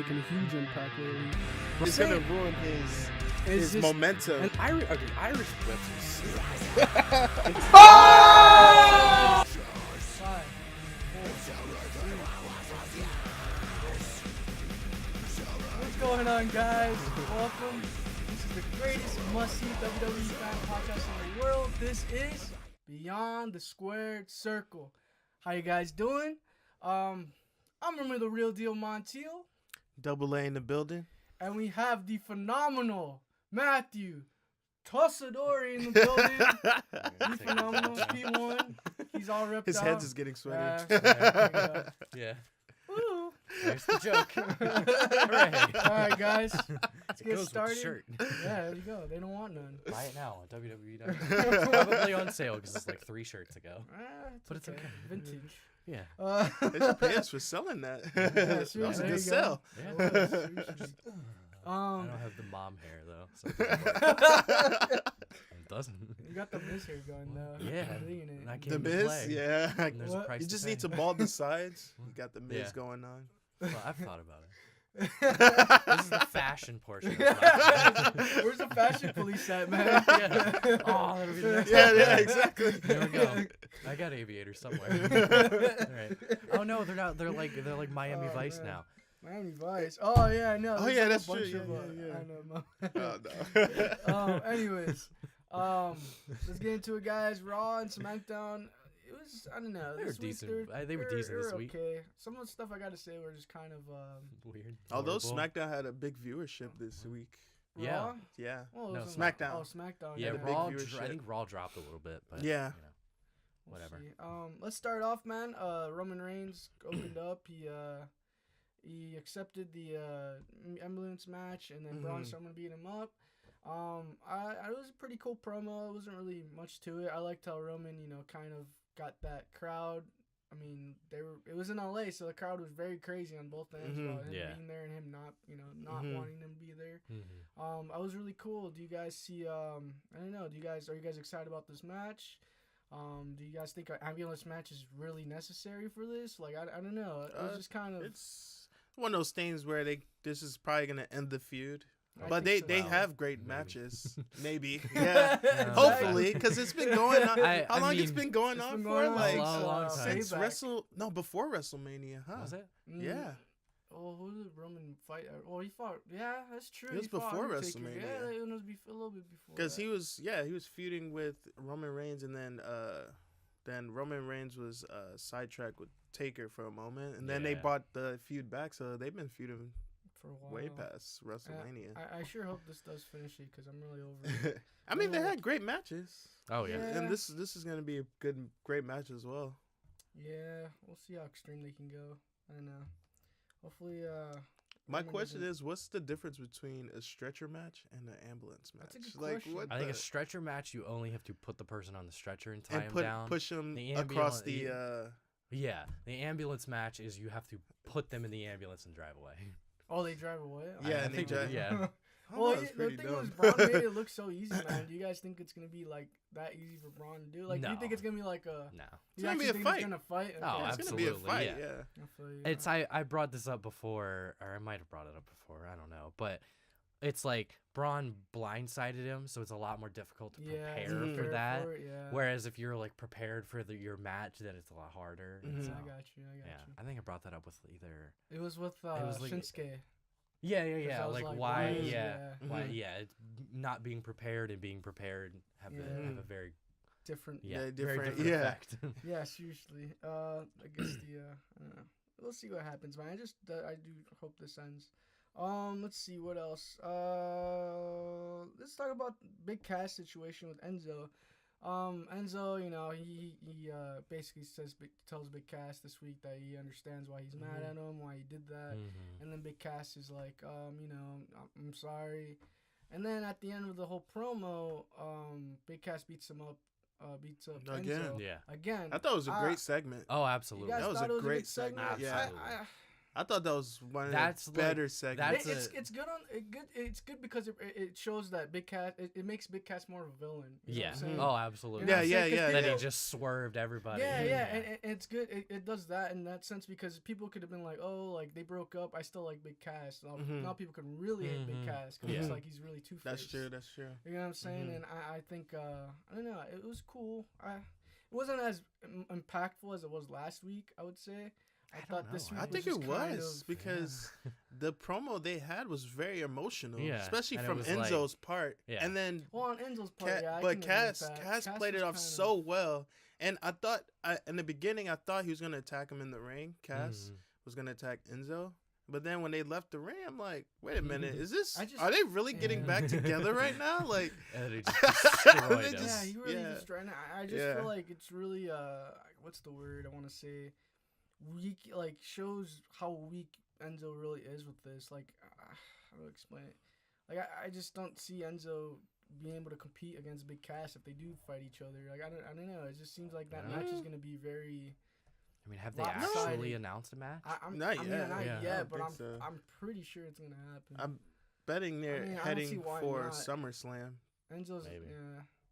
making a huge impact lately. It's gonna ruin his momentum. And Irish whips are sick. 5, 4, 3. What's going on, guys? Welcome. This is the greatest must-see WWE fan podcast in the world. This is Beyond the Squared Circle. How you guys doing? I'm remember the real deal Montiel. Double A in the building. And we have the phenomenal Matthew Tossadori in the building. The phenomenal P1. He's all ripped His out. head's is getting sweaty. Yeah. Woo. There's the joke. All right, guys. Let's get Goes started. with the shirt. Yeah, there you go. They don't want none. Buy it now on WWE.com. Probably on sale because it's like 3 shirts ago. But it's okay. Vintage. Yeah. They should pay us for selling that. Yeah, That was seriously, a there good you sell. Yeah. It was, seriously. I don't have the mom hair though. So it doesn't. You got the Miz hair going though. Yeah. I'm digging it. And I The came to Miz? play. Yeah. And there's a What? price You to just pay. need to bald the sides. You got the Miz Yeah. going on. Well, I've thought about it. This is the fashion portion of life. Where's the fashion police at, man? Yeah. Oh, that'll be the next Yeah, one. yeah, exactly. There we go. I got aviators somewhere. All right. Oh no, they're not. They're like Miami Oh, Vice man. now. Miami Vice. Oh yeah, I know. Oh, There's yeah, like that's a bunch true. of, Yeah. I know. Oh, no. Anyways, let's get into it, guys. Raw and SmackDown. It was, I don't know. They were this week decent. They were they're- decent this they're week. Okay. Some of the stuff I gotta say were just kind of Weird. Although Horrible. SmackDown had a big viewership this week. Yeah. Raw. Yeah. Well, it No, was SmackDown. Oh, SmackDown. Yeah, big Raw. viewership. I think Raw dropped a little bit, but Yeah. you know, We'll whatever. see. Let's start off, man. Roman Reigns opened up. He accepted the ambulance match, and then Braun Strowman beat him up. It was a pretty cool promo. It wasn't really much to it. I liked how Roman, kind of got that crowd. I mean, it was in LA, so the crowd was very crazy on both ends about him Yeah. being there and him not wanting him to be there. Mm-hmm. I was really cool. Do you guys see? I don't know. Are you guys excited about this match? Do you guys think an ambulance match is really necessary for this? Like, I don't know. It was just kind of. It's one of those things where this is probably gonna end the feud. I But think they so. have great Maybe. matches. Maybe. Yeah. Exactly. Hopefully, because it's been going on. I How long it's mean, been going It's on been for? going on Like a long time. since before WrestleMania, huh? Was it? Yeah. Oh, who did Roman fight? Oh, he fought. Yeah, that's true. It was He fought before Undertaker. WrestleMania. Yeah, it was a little bit before. Because that. he was feuding with Roman Reigns, and then Roman Reigns was sidetracked with Taker for a moment, and then they Yeah. brought the feud back, so they've been feuding for a while. way past WrestleMania. I sure hope this does finish it because I'm really over it. I mean, they had great matches. Oh yeah. Yeah. And this is gonna be a great match as well. Yeah, we'll see how extreme they can go. I don't know. Hopefully, My Roman question doesn't- is, what's the difference between a stretcher match and an ambulance match? That's a good Like, question. what I think a the- stretcher match, you only have to put the person on the stretcher and tie and him down. push them The across ambulance- the. Yeah, the ambulance match is you have to put them in the ambulance and drive away. oh, they drive away. Yeah, I and they think drive- yeah. Well, that's the pretty thing dumb. was, Braun made it look so easy, man. Do you guys think it's gonna be like that easy for Braun to do? Like, do you think No. it's gonna be like a? No. You gonna be actually a think fight. It's gonna fight. Oh, Okay. It's gonna be a Absolutely, fight. yeah. Yeah. I feel you. It's I brought this up before, or I might have brought it up before. I don't know, but it's like Braun blindsided him, so it's a lot more difficult to prepare for prepare that. for it, yeah. Whereas if you're like prepared for your match, then it's a lot harder. and Mhm. so, I got you. yeah, I think I brought that up with either. It was with was like- Shinsuke. Yeah, I was like like, why? why is- Yeah, yeah. why? Mhm. Yeah, it's not being prepared and being prepared have Yeah. a very Different. yeah, Yeah, very different- different yeah. effect. Yeah, seriously. I guess I don't know. We'll see what happens, man. I do hope this ends. Let's see what else. Let's talk about Big Cass situation with Enzo. Enzo, he basically tells Big Cass this week that he understands why he's mad at him, why he did that, Mhm. and then Big Cass is like, I'm sorry. And then at the end of the whole promo, Big Cass beats up Again. Enzo. Yeah. Again. I thought it was a great segment. Oh, You absolutely. guys That was thought a it was great good segment? segment. Absolutely. I thought that was one of That's the better like- segments. that's It's good on it good. It's good because it shows that Big Cass. It makes Big Cass more of a villain. You know Yeah. what I'm saying? Oh, absolutely. You know what I'm saying? 'Cause Then he people- just swerved everybody. Yeah, and it's good. It does that in that sense because people could have been like, oh, like they broke up. I still like Big Cass. Now people can really hate Big Cass because it's like he's really two-faced. That's true. That's true. You know what I'm saying? And I think I don't know. It was cool. It wasn't as impactful as it was last week. I would say. I thought this week. I think just it kind was of, because the promo they had was very emotional, Yeah, especially and it from was Enzo's part. Yeah. And then, Well, on Enzo's part, yeah. I but can agree with Cass that. played was it off kind so well. And I thought, in the beginning, I thought he was gonna attack him in the ring. Cass was gonna attack Enzo. But then when they left the ring, I'm like, wait a minute, are they really getting back together right now? Like, And he just destroyed They him. Yeah, he really Yeah. just trying to. I just feel like it's really what's the word I want to say? Weak, like shows how weak Enzo really is with this. Like, how do I explain it? Like, I just don't see Enzo being able to compete against Big Cass if they do fight each other. Like, I don't know. It just seems like that match is gonna be very. I mean, have they Lopsided. actually announced a match? Not yet. Not Yeah. yet, I but don't think so. I'm pretty sure it's gonna happen. I'm betting they're I don't see heading why for not. SummerSlam. Enzo's Maybe.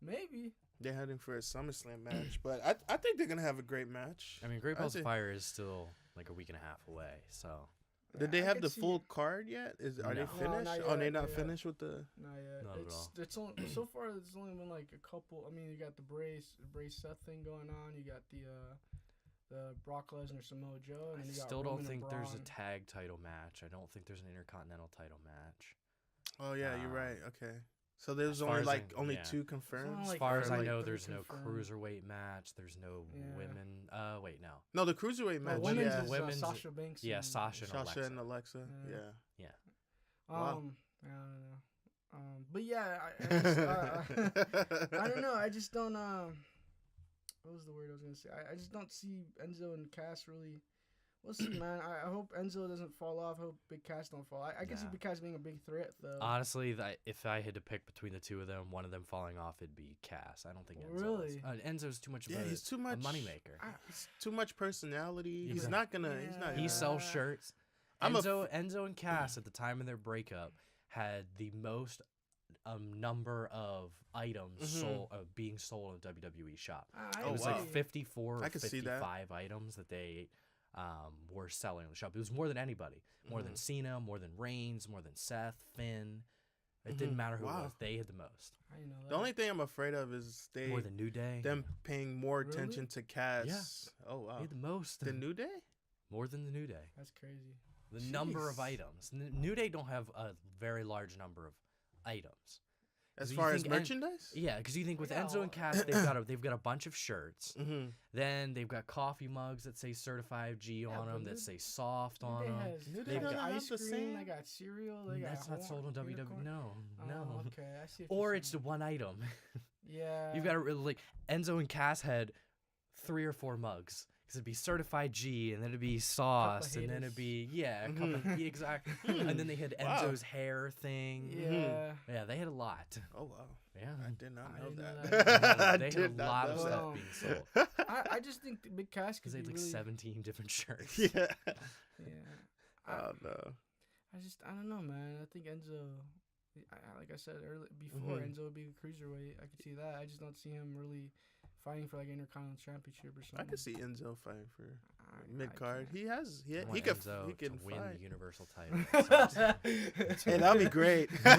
maybe. They're heading for a SummerSlam match, but I think they're gonna have a great match. I mean, Great I Balls see. of Fire is still like a week and a half away, so Did they I have could the see full it. card yet? Are they No. No, finished? not Oh, they're yet, not not yet. finished with the. Not yet. Not at all. It's only so far. There's only been like a couple. I mean, you got the Brace Seth thing going on. You got the Brock Lesnar Samoa Joe, and I then you got still don't Roman and think there's a Braun. tag title match. I don't think there's an Intercontinental title match. Oh yeah, you're Um, right. Okay, so there's as far only as like I- only yeah. two confirmed. As As like far as I like know, three there's no confirmed. cruiserweight match. There's no Yeah. women. Wait, no. No, the cruiserweight No, match. women's Yeah, is women's- Sasha Banks. Yeah, and, Sasha and Alexa. Yeah. Yeah. Wow. Wow. I don't know. But yeah, I just, I don't know. I just don't. What was the word I was gonna say? I just don't see Enzo and Cass really. We'll see, man. I hope Enzo doesn't fall off. I hope Big Cass don't fall. I can see Nah. Big Cass being a big threat though. Honestly, if I had to pick between the two of them, one of them falling off, it'd be Cass. I don't think Enzo. Really? Enzo's too much of Yeah, a, he's too much moneymaker. He's too much personality. He's Exactly. not gonna. He's not. He Yeah. sells shirts. I'm a Enzo and Cass at the time of their breakup had the most number of items sold being sold in WWE shop. It was wow. like 54 or I could see that. 55 items that they were selling in the shop. It was more than anybody. More than Cena, more than Reigns, more than Seth, Finn. It didn't matter who it Wow. was. They had the most. I didn't know that. The only thing I'm afraid of is More than New Day. them paying more Really? attention to Cass. Yeah. Oh They wow. had the most. The New Day? More than the New Day. That's crazy. The number of Jeez. items. New Day don't have a very large number of items. As you far as think En- merchandise? Yeah, because you think with Yeah, Enzo and Cass, they've got a bunch of shirts. Mm-hmm. Then they've got coffee mugs that say Certified G Yeah, on but them, that New- say soft New on Day them. has, New Day they got doesn't have ice the cream. same- They got cereal. They got That's not sold on WWE. unicorn. No, Oh, no. okay, I see. what Or you're it's the saying. one item. Yeah. You've got to like Enzo and Cass had 3 or 4 mugs. Because it'd be Certified G, and then it'd be sauce, and then it'd haters. be a cup of, yeah, exactly. And then they had Wow. Enzo's hair thing. Yeah. Yeah, they had a lot. Oh wow. Yeah. I did not I know didn't that. know I They had did a not lot know of that. stuff being sold. I just think the Big Cass Because could they be had like really. 17 different shirts. Yeah. Yeah. Oh no. I don't know, man. I think Enzo. Like I said earlier before, Mhm. Enzo would be a cruiserweight. I could see that. I just don't see him really fighting for like Intercontinental Championship or something. I could see Enzo fighting for I mid card. can't. He has. I He want could. Enzo He can to win fight. the Universal title. Hey, that'd be great. Hey,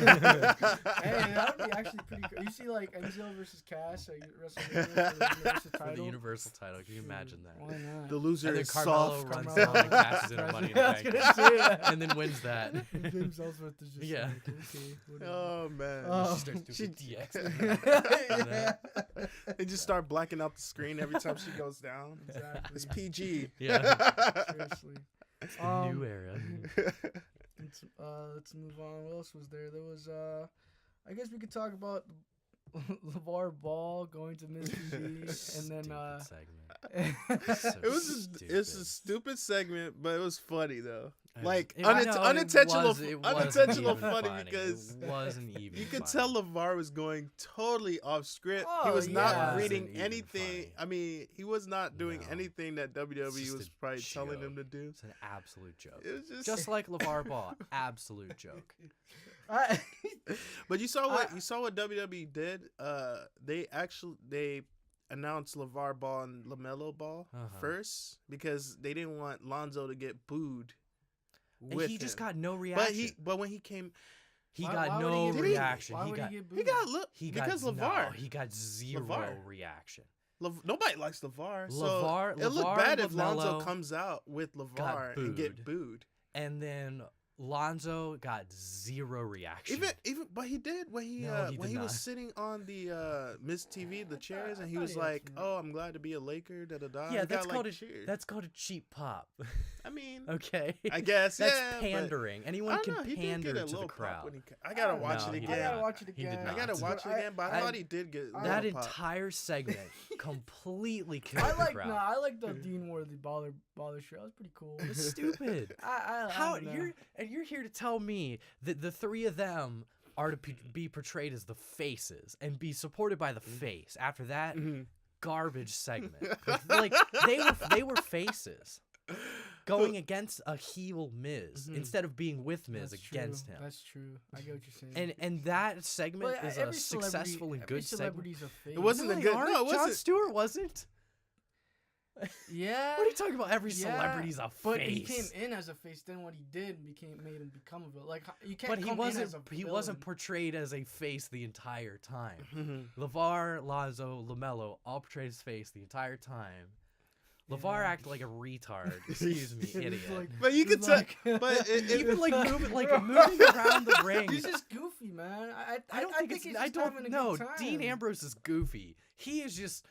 that would be actually pretty good. You see, like Enzo versus Cass at WrestleMania for the Universal For title. the Universal title. Can you imagine that? Why not? The loser And then is Carmelo soft. runs Carmelo. down and cashes in a Money in the I was Bank gonna say that. and then wins that. And James Ellsworth is just Yeah. like, okay, whatever. Oh man. Oh. She starts doing She- the DX. They just start blacking out the screen every time she goes down. Exactly. It's PG. Yeah. Seriously. It's the new era. Let's move on. What else was there? There was I guess we could talk about Lavar Ball going to Miss TV and then Stupid segment. So It's a stupid. stupid segment, but it was funny though. Like unintentional funny because it wasn't even. You could funny. tell LeVar was going totally off script. Oh, he was not Wasn't reading even anything. funny. I mean, he was not doing anything that It's WWE just was a probably telling joke. him to do. It's an absolute joke. It was Just like LeVar Ball, absolute joke. But you saw what WWE did. They announced LeVar Ball and LaMelo Ball first because they didn't want Lonzo to get booed. And he just got no reaction. But when he came, he got no reaction. Why would he get booed? Because LeVar. He got zero reaction. Nobody likes LeVar. LeVar, it looked bad if LaMelo Lonzo comes out with LeVar and get booed. And then Lonzo got zero reaction. But he did when he was sitting on the Miss TV, the chairs, and he was like, "Oh, I'm glad to be a Laker." Da da da. Yeah, that's called a cheap pop. I mean, okay, I guess that's pandering. Anyone can pander to the crowd. I gotta watch it again. I gotta watch it again. I gotta watch it again, but I thought he did get that entire segment completely killed the crowd. I like the Dean Worthy baller show. That was pretty cool. It's stupid. How you're here to tell me that the three of them are to be portrayed as the faces and be supported by the face. After that garbage segment, like they were faces going against a heel Miz instead of being with Miz against him. That's true. I get what you're saying. And that segment is a successful and good segment. It wasn't a good. No, it wasn't. Jon Stewart wasn't. Yeah. What are you talking about? Every celebrity's a face. But he came in as a face. Then what he did made him become a villain. Like you can't. But he wasn't portrayed as a face the entire time. LeVar, Lonzo, LaMelo all portrayed as face the entire time. LeVar acted like a retard. Excuse me, idiot. But you could tell. But even moving around the ring. He's just goofy, man. I don't think he's just having a good time. Dean Ambrose is goofy. He is just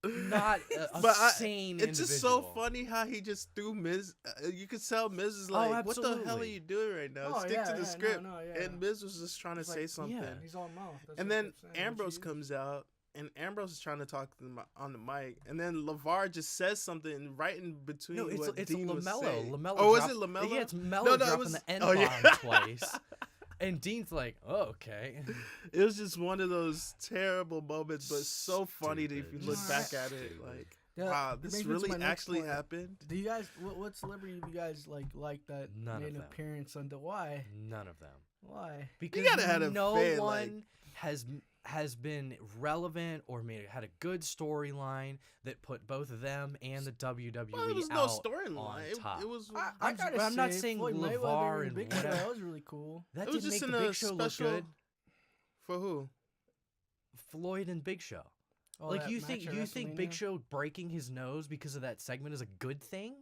not a sane It's just so funny how he just threw Miz. You could tell Miz is like, "What the hell are you doing right now? Stick to the script." And Miz was just trying to say something. Yeah, he's all mouth. And then Ambrose comes out. And Ambrose is trying to talk to them on the mic, and then LeVar just says something right in between. No, it's Dean LaMelo. LaMelo. Oh, is it LaMelo? Yeah, it's Melo dropping the N-bomb twice. And Dean's like, "Oh, okay." It was just one of those terrible moments, but so funny if you look back at it. Like, wow, this really actually happened. Do you guys? What celebrity do you guys like that made an appearance on the? Why? None of them. Why? Because no one has been relevant or had a good storyline that put both of them and the WWE it was out no storyline. On top. It was. I'm not saying LeVar and Big Show. That was really cool. That didn't make the Big Show look good. For who? Floyd and Big Show. Oh, like you think Big Show breaking his nose because of that segment is a good thing?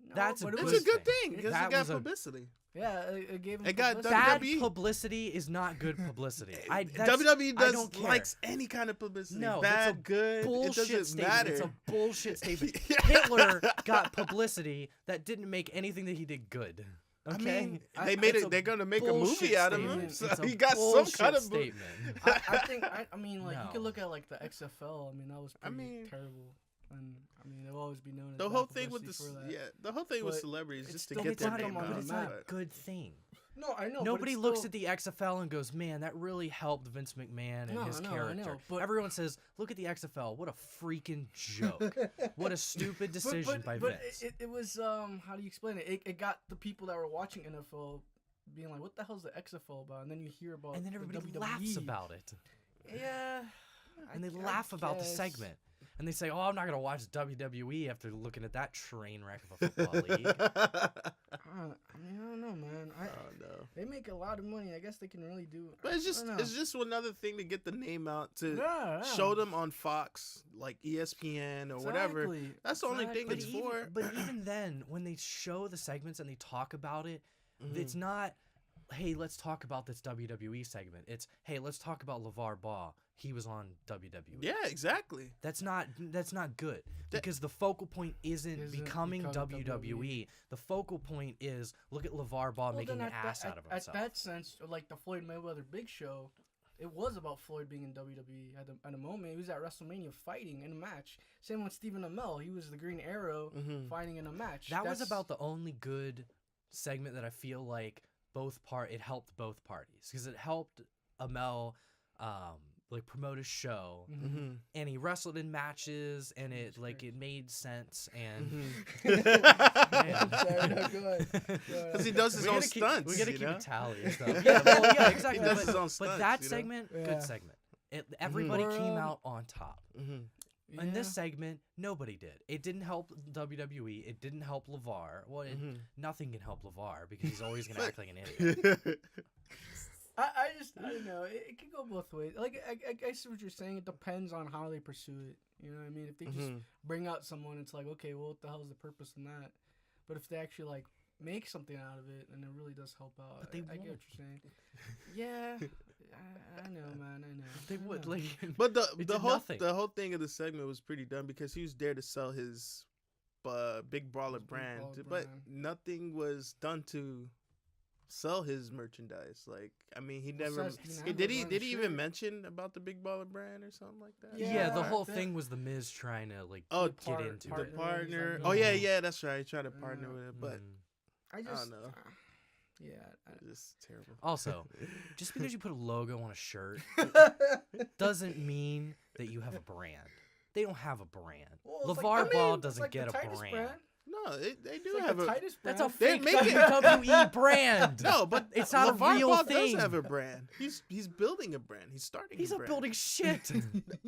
No, That's a good thing because it got publicity. Yeah, it gave him. It got bad publicity is not good publicity. WWE likes any kind of publicity. No, bad, good. It doesn't matter. It's a bullshit statement. Hitler got publicity that didn't make anything that he did good. Okay, I mean, they're gonna make a movie out of him. So he got some kind of statement. I think. You can look at like the XFL. I mean, that was pretty terrible. And they'll always be known as the whole thing with the whole thing with celebrities just to get their name out. But it's not a good thing. No, I know. Nobody looks at the XFL and goes, "Man, that really helped Vince McMahon and his character." But everyone says, "Look at the XFL. What a freaking joke! What a stupid decision by Vince." It was how do you explain it? It got the people that were watching NFL being like, "What the hell's the XFL about?" And then you hear about and then everybody laughs about it. Yeah, and they laugh about the segment. And they say, "Oh, I'm not gonna watch WWE after looking at that train wreck of a football league." I don't know, man. They make a lot of money. I guess they can really do. But it's just another thing to get the name out to show them on Fox, like ESPN or whatever. That's the only thing it's for. But even then, when they show the segments and they talk about it, it's not, "Hey, let's talk about this WWE segment." It's, "Hey, let's talk about LeVar Ball. He was on WWE." Yeah, exactly. That's not good because the focal point isn't becoming WWE. The focal point is look at LeVar Ball making an ass out of himself. At that sense, like the Floyd Mayweather Big Show, it was about Floyd being in WWE at a moment. He was at WrestleMania fighting in a match. Same with Stephen Amell. He was the Green Arrow fighting in a match. That was about the only good segment that I feel like it helped both parties because it helped Amel like promote his show, and he wrestled in matches, and it made sense, and because he does his own stunts. We gotta keep a tally and stuff. Yeah, exactly. He does his own stunts, but that segment, good segment. Everybody came out on top. In this segment, nobody did. It didn't help WWE. It didn't help Lavar. Well, nothing can help Lavar because he's always gonna act like an idiot. I don't know. It can go both ways. Like, I see what you're saying. It depends on how they pursue it. You know what I mean? If they just bring out someone, it's like, okay, well, what the hell is the purpose in that? But if they actually, like, make something out of it, then it really does help out. But I get what you're saying. Yeah. I know, man. I know. They would. Like, but the whole thing of the segment was pretty dumb because he was there to sell his Big Baller brand. But nothing was done to sell his merchandise. Like, I mean, he never did he even mention about the Big Baller brand or something like that? Yeah, the whole thing was the Miz trying to like get into the it. Partner. Oh yeah, that's right. He tried to partner with it, but I don't know. It's terrible. Also, just because you put a logo on a shirt doesn't mean that you have a brand. They don't have a brand. Well, Lavar Ball doesn't get a brand. No, they do have a. That's a fake WWE brand. No, but it's not LeVar a real Ball thing. Does have a brand. He's building a brand. He's starting. He's not building shit.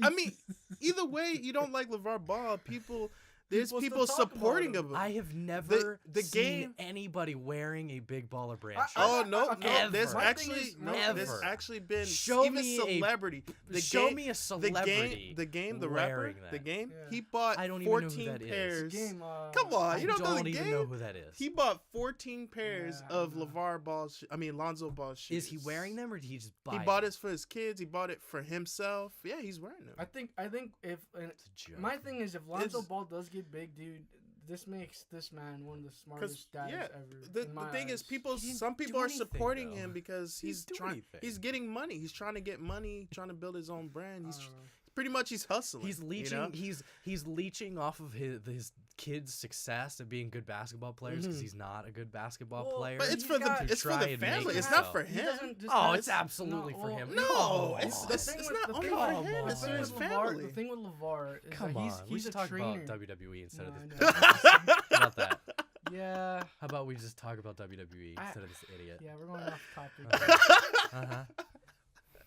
I mean, either way, you don't like LeVar Ball. There's people supporting him. I have never seen anybody wearing a Big Baller brand shirt. Oh no! Ever. There's actually been show even me celebrity. Show me a celebrity. The game, the rapper, the game. Yeah. He bought 14 pairs. Come on, you don't know the game. I don't even know who that is. He bought 14 pairs of LeVar Ball's. Lonzo Ball's shoes. Is he wearing them or did he just buy? He bought it for his kids. He bought it for himself. Yeah, he's wearing them. I think if my thing is if Lonzo Ball does get big, dude, this makes this man one of the smartest dads ever. The thing is, some people are supporting him because he's getting money. He's trying to get money, trying to build his own brand. He's pretty much hustling. He's leeching. He's leeching off of his kids' success of being good basketball players because he's not a good basketball player. But it's for the family. It's not for him. It's absolutely for him. No, it's not only for him. It's for his family. The thing with LeVar is we should talk trainer. about WWE instead of this. How about that? Yeah. How about we just talk about WWE instead of this idiot? Yeah, we're going off topic.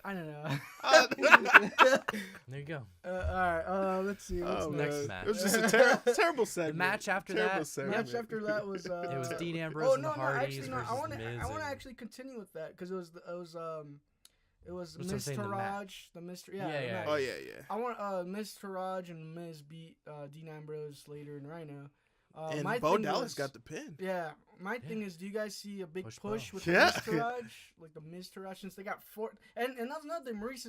I don't know. There you go. All right. Let's see. What's next match? It was just a terrible segment. The match after that. Match after that was. It was Dean Ambrose and the Hardys versus I want Miz. to actually continue with that because it was Miz Taraj, the mystery. Yeah. Oh yeah. I want Miz Taraj and Miz beat Dean Ambrose later in Rhino. And Bo Dallas got the pin. Yeah. My thing is, do you guys see a big push with the Miz Taraj? Like the Miz Taraj, since they got 4. And that's another thing. Maurice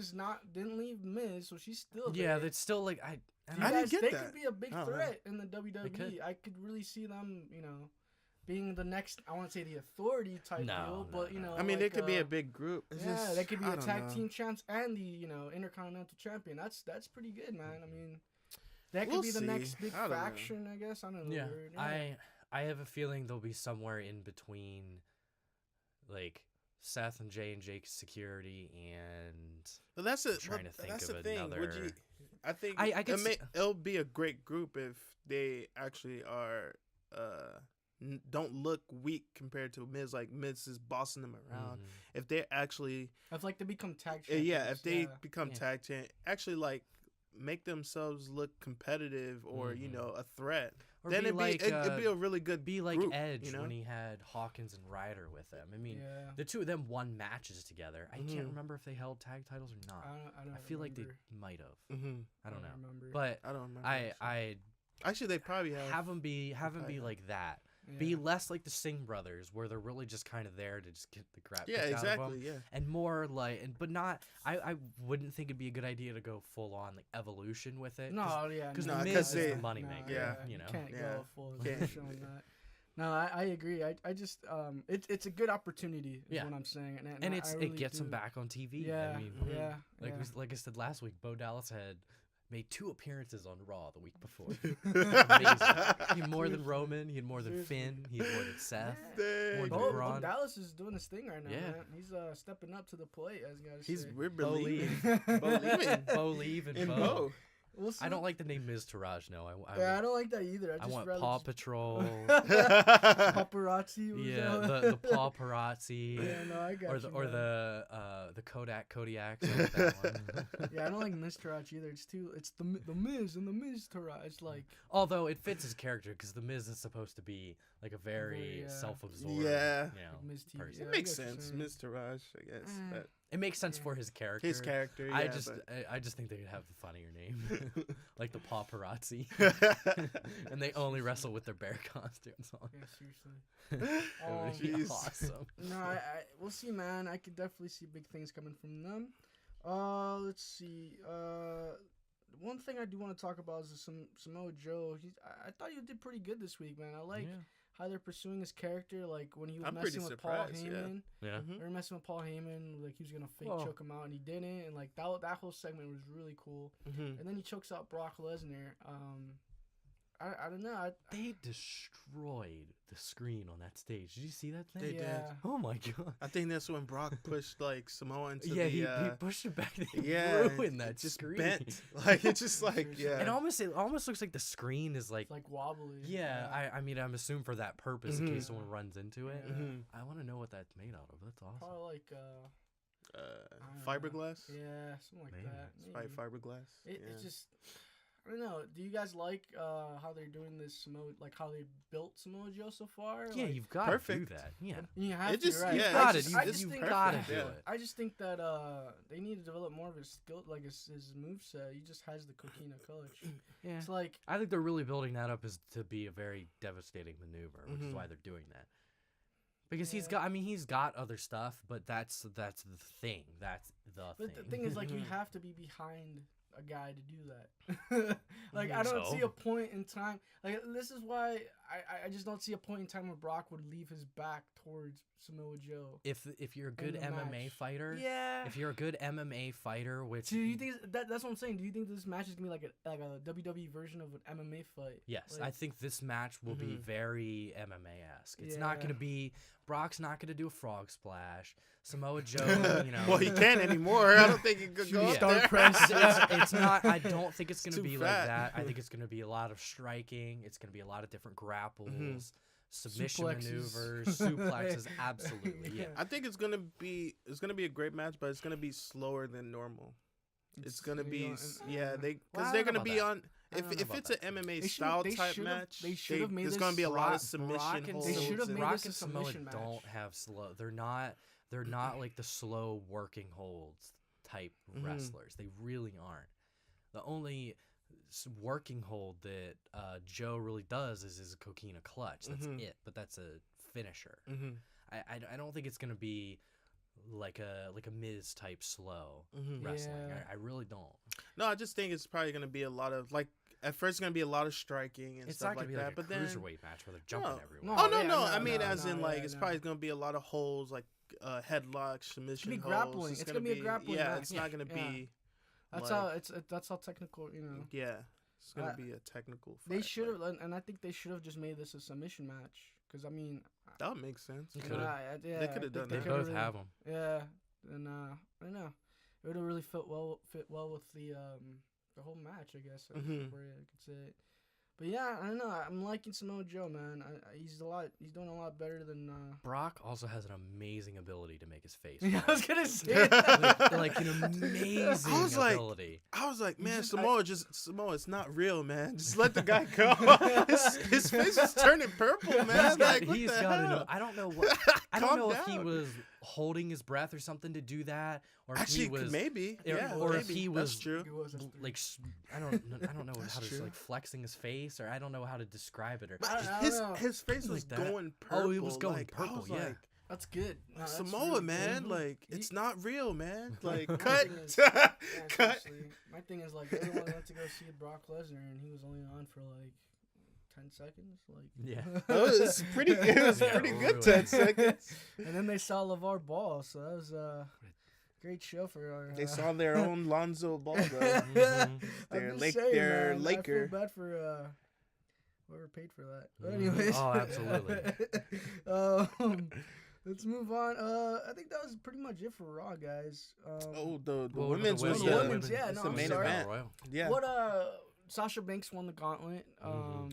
didn't leave Miz, so she's still there. Yeah, that's still like I didn't get that. They could be a big threat in the WWE. I could really see them, being the next, I want to say the authority type deal, but I mean, they could be a big group. They could be a tag team champs and the Intercontinental Champion. That's pretty good, man. I mean, that could be the next big faction, I guess. I don't know. Yeah, I have a feeling they'll be somewhere in between, like Seth and Jake Security and. But that's it. Trying to think that's of the thing. another. I think it'll be a great group if they actually are. Don't look weak compared to Miz. Like Miz is bossing them around. If they actually, if they become tag champions, if they become tag champ, actually like make themselves look competitive or a threat. Or then it'd be a really good group, Edge when he had Hawkins and Ryder with him. I mean, the two of them won matches together. I can't remember if they held tag titles or not. I feel like they might have. I don't know. But I don't remember. I actually they probably have them be like that. Yeah. Be less like the Singh brothers, where they're really just kind of there to just get the crap kicked out of them. And more like, but not. I wouldn't think it'd be a good idea to go full on like evolution with it. Because Miz is the money maker. Can't go full evolution on that. No, I agree. I just it's a good opportunity. Is what I'm saying. And it gets them back on TV. Yeah, I mean, like I said last week, Bo Dallas had made 2 appearances on Raw the week before. Amazing. He had more than Roman. He had more than Finn. He had more than Seth. More than Braun. Dallas is doing his thing right now, man. He's stepping up to the plate, as you guys say. We're believing. Bo Bo. We'll I don't like the name Miz Taraj. No, I don't like that either. I want Paw Patrol. Paparazzi. The Paw Paparazzi. Yeah, no, I got or the Kodiaks. Like that one. Yeah, I don't like Miz Taraj either. It's the Miz and the Miz Taraj. Like, although it fits his character because the Miz is supposed to be like a very self-absorbed, person. It makes sense, Miz Taraj, I guess. But it makes sense for his character. Yeah, I just think they could have a funnier name, like the Paparazzi, and they only wrestle with their bear costumes on. Yeah, seriously. It would be awesome. No, we'll see, man. I could definitely see big things coming from them. Let's see. One thing I do want to talk about is Samoa Joe. I thought he did pretty good this week, man. I like how they're pursuing his character. Like when he was messing with Paul Heyman. Yeah. They were messing with Paul Heyman. Like he was gonna fake choke him out, and he didn't. And like that whole segment was really cool. And then he chokes out Brock Lesnar. I don't know. They destroyed the screen on that stage. Did you see that thing? They did. Oh my god. I think that's when Brock pushed like Samoa into he pushed it back. They ruined that just screen. Bent. Like it just like It almost looks like the screen is like wobbly. Yeah, I mean I'm assuming for that purpose in case someone runs into it. I want to know what that's made out of. That's awesome. Probably fiberglass. Yeah, something like that. Maybe. Fiberglass. It's just. I don't know. Do you guys like how they're doing this like how they built Samoa Joe so far? Yeah, like, you've got to do that. Yeah, you have to. Right? You've got to do it. I just think that they need to develop more of his skill, like his moveset. He just has the coquina clutch. Yeah, it's like I think they're really building that up as to be a very devastating maneuver, which is why they're doing that. Because he's got other stuff, but that's the thing. That's the thing. But the thing is, like, you have to be behind a guy to do that. Like, I don't see a point in time. Like, this is why I just don't see a point in time where Brock would leave his back towards Samoa Joe. If you're a good MMA fighter, if you're a good MMA fighter, which do you think that's what I'm saying? Do you think this match is gonna be like a WWE version of an MMA fight? Yes, I think this match will be very MMA-esque. It's not gonna be Brock's not gonna do a frog splash. Samoa Joe, well, he can't anymore. I don't think he could go up there. It's not. I don't think it's gonna be like that. I think it's gonna be a lot of striking. It's gonna be a lot of different grapples. Submission maneuvers, suplexes, absolutely. Yeah. I think it's gonna be a great match, but it's gonna be slower than normal. It's gonna be they're gonna be on. If it's an MMA style type match, there's gonna be a lot of submission holds. They should have made Brock this a submission match. Don't have slow. They're not like the slow working holds type wrestlers. They really aren't. The only working hold that Joe really does is his coquina clutch. That's it. But that's a finisher. I don't think it's gonna be like a Miz type slow wrestling. I really don't. No, I just think it's probably gonna be a lot of like. At first, it's gonna be a lot of striking and it's stuff not gonna like that. But then cruiserweight match where they're jumping everywhere. I mean, it's probably gonna be a lot of holds, like headlocks, submission. It's gonna be holds. grappling. It's gonna be a grappling match. Yeah, it's not gonna be. That's how technical, Yeah, it's gonna be a technical fight. They should have, and I think they should have just made this a submission match. Because I mean, that would make sense. They could have done that. They both have them. Yeah, and I don't know. It would have really fit well with the whole match, I guess. Where I could say it. But yeah, I don't know. I'm liking Samoa Joe, man. He's doing a lot better than. Brock also has an amazing ability to make his face. Yeah, I was gonna say that. like an amazing ability. I was like, man, Samoa, it's not real, man. Just let the guy go. his face is turning purple, man. Like, what the hell? I don't know what. I don't know if he was holding his breath or something to do that, or if he was maybe, if he was that's true. Like I don't know how to like flexing his face, or I don't know how to describe it. Or his face was going purple. Oh, he was going purple. Yeah. Like, that's good. No, Samoa, really man, good. like it's not real, man. Like cut. My thing is like everyone went to go see Brock Lesnar, and he was only on for like 10 seconds. Like it was pretty good. 10 seconds. And then they saw LaVar Ball, so that was Great show for our. They saw their own Lonzo Ball, though. I'm just Their saying, man, Laker. I feel bad for whoever paid for that. But anyways. Oh, absolutely. Let's move on. I think that was pretty much it for Raw, guys. The women's was the women's, yeah, no, the I'm main sorry. event. Yeah. What Sasha Banks won the gauntlet.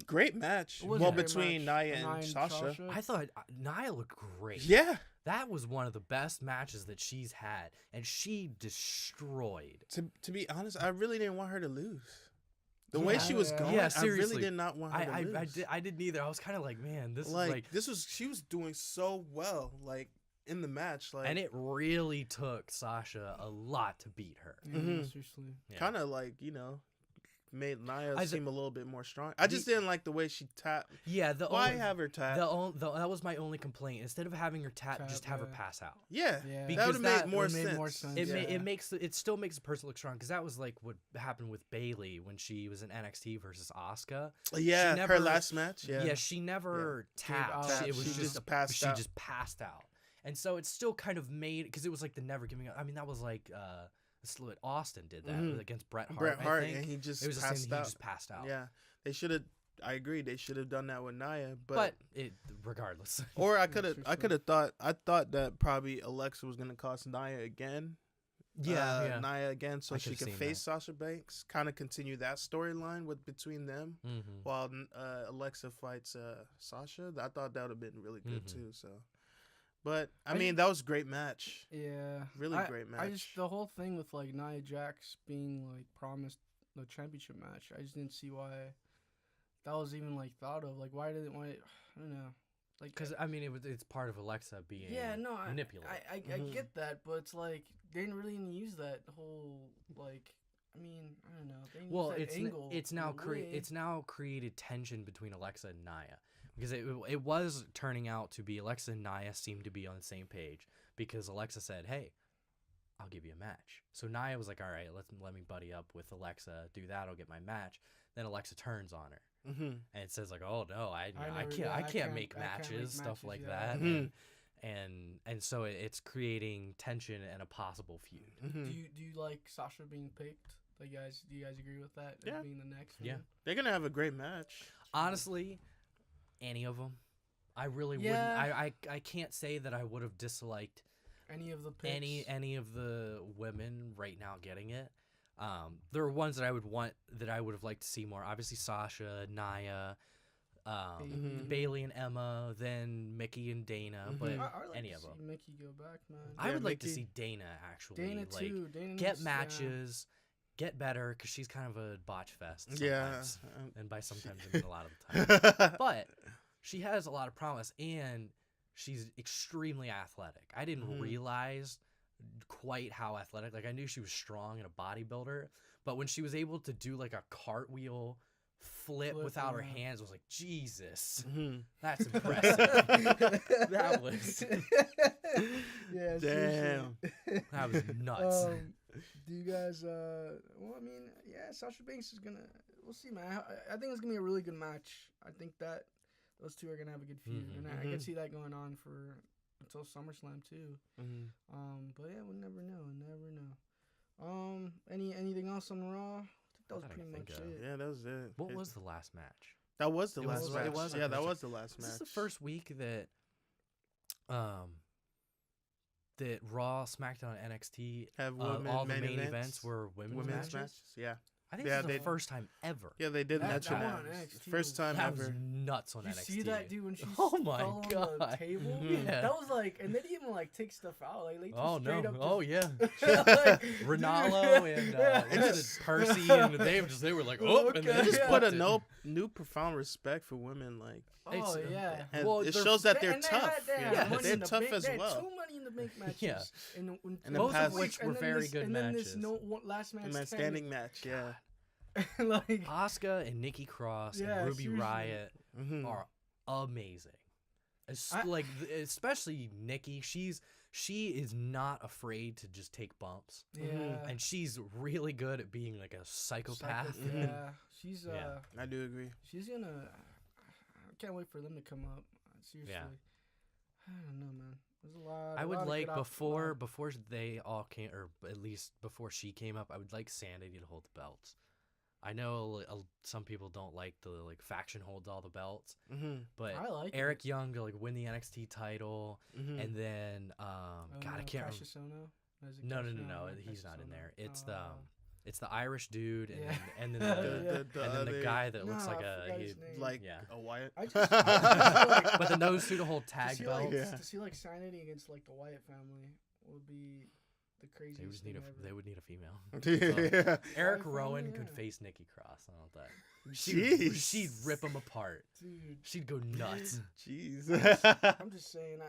Great match. It was Well, a great between match. Nia and Sasha. I thought Nia looked great. Yeah. That was one of the best matches that she's had, and she destroyed. To be honest, I really didn't want her to lose. The way she was going, yeah, I really did not want her to lose. I didn't either. I was kind of like, man, this she was doing so well, like in the match, like, and it really took Sasha a lot to beat her. Yeah, seriously. Yeah. kind of like made Nia seem a little bit more strong. I just didn't like the way she tapped. Yeah, have her tap? That was my only complaint. Instead of having her tap just have her pass out. Yeah, Yeah. that would have made more more sense. sense. It still makes a person look strong, because that was like what happened with Bayley when she was in NXT versus Asuka. Yeah, her last match. Yeah, she never tapped. Tapped. It was She just passed out. She just passed out, and so it still kind of made, because it was like the never giving up. I mean, that was like Austin did that against Bret Hart. Bret Hart, and he just it was passed the same, out. He just passed out. Yeah, they should have. I agree. They should have done that with Nia, but it regardless. Or I could have thought. I thought that probably Alexa was gonna cost Nia again. Yeah. Nia again, so she could face that. Sasha Banks, kind of continue that storyline between them, while Alexa fights Sasha. I thought that would have been really good too. So, but I mean, that was a great match. Yeah, Really great match. The whole thing with like Nia Jax being like promised the championship match, I just didn't see why that was even like thought of. Like, why? I don't know. Like, because I mean, it's part of Alexa being manipulated. I get that, but it's like they didn't really even use that whole like. I mean, I don't know. They used that it's now created tension between Alexa and Nia, because it was turning out to be Alexa and Nia seemed to be on the same page, because Alexa said, "Hey, I'll give you a match." So Nia was like, "All right, let me buddy up with Alexa, do that, I'll get my match." Then Alexa turns on her. And it says like, "Oh no, I can't make matches, stuff like that." And so it's creating tension and a possible feud. Do you like Sasha being picked? Like, do you guys agree with that? Yeah. Being the next. Yeah. One? They're gonna have a great match. Honestly, any of them, I really wouldn't. I can't say that I would have disliked any of the picks. any of the women right now getting it. There are ones that I would have liked to see more. Obviously, Sasha, Nia, Bayley and Emma, then Mickey and Dana. But I like any to of them, see Mickey go back, man. I would like to Mickey. see Dana actually. Dana too. Dana get needs, matches. Get better, because she's kind of a botch fest sometimes. And by sometimes I mean a lot of the time. But she has a lot of promise, and she's extremely athletic. I didn't realize quite how athletic. Like, I knew she was strong and a bodybuilder, but when she was able to do like a cartwheel flip without her hands, I was like, Jesus, that's impressive. That was yeah, damn. That was nuts. Do you guys well, I mean, yeah, Sasha Banks is gonna, we'll see, man. I think it's gonna be a really good match. I think that those two are gonna have a good feud, and I can see that going on until SummerSlam too. But yeah, we'll never know. Anything else on Raw? I think that was pretty much it. Yeah, that was it. What was the last match? That was the last match. It was. Yeah, that was the last match. This is the first week that that Raw, SmackDown, and NXT have all the main events were women's matches. Yeah. I think this is the first time ever. Yeah, they did mention that. First time that ever. was nuts on NXT. You see that, dude, when she oh my fell God. on the table? Yeah. That was like, and they didn't even like take stuff out. Like, they just straight up Oh yeah. like, Ronaldo and Percy, and they were like, oh, Okay. and They then just just put a new profound respect for women, like. Oh yeah. And well, it shows that they're and they tough. They're tough as They had well. 2 Money in the Bank matches. Yeah. And most past- of which were very good and matches. And then this last man standing match, yeah. like Asuka and Nikki Cross and Ruby seriously. Riot are amazing. Especially Nikki, she is not afraid to just take bumps. Yeah. And she's really good at being like a psychopath. Yeah. She's I do agree. She's gonna. I can't wait for them to come up. Seriously. Yeah. I don't know, man. There's a lot. I would like before before. they all came, or at least before she came up, I would like Sanity to hold the belts. I know some people don't like the faction holds all the belts, but I like Eric Young to win the NXT title, and then God, I can't remember. No, he's not in there. It's the Irish dude, and then the guy that looks like a Wyatt. but the nose to hold tag belts. To see Sanity against the Wyatt family would be the craziest. They would need a female. Yeah. Eric Rowan could face Nikki Cross. I don't know that. She'd rip him apart. Dude. She'd go nuts. Jeez. I'm just saying.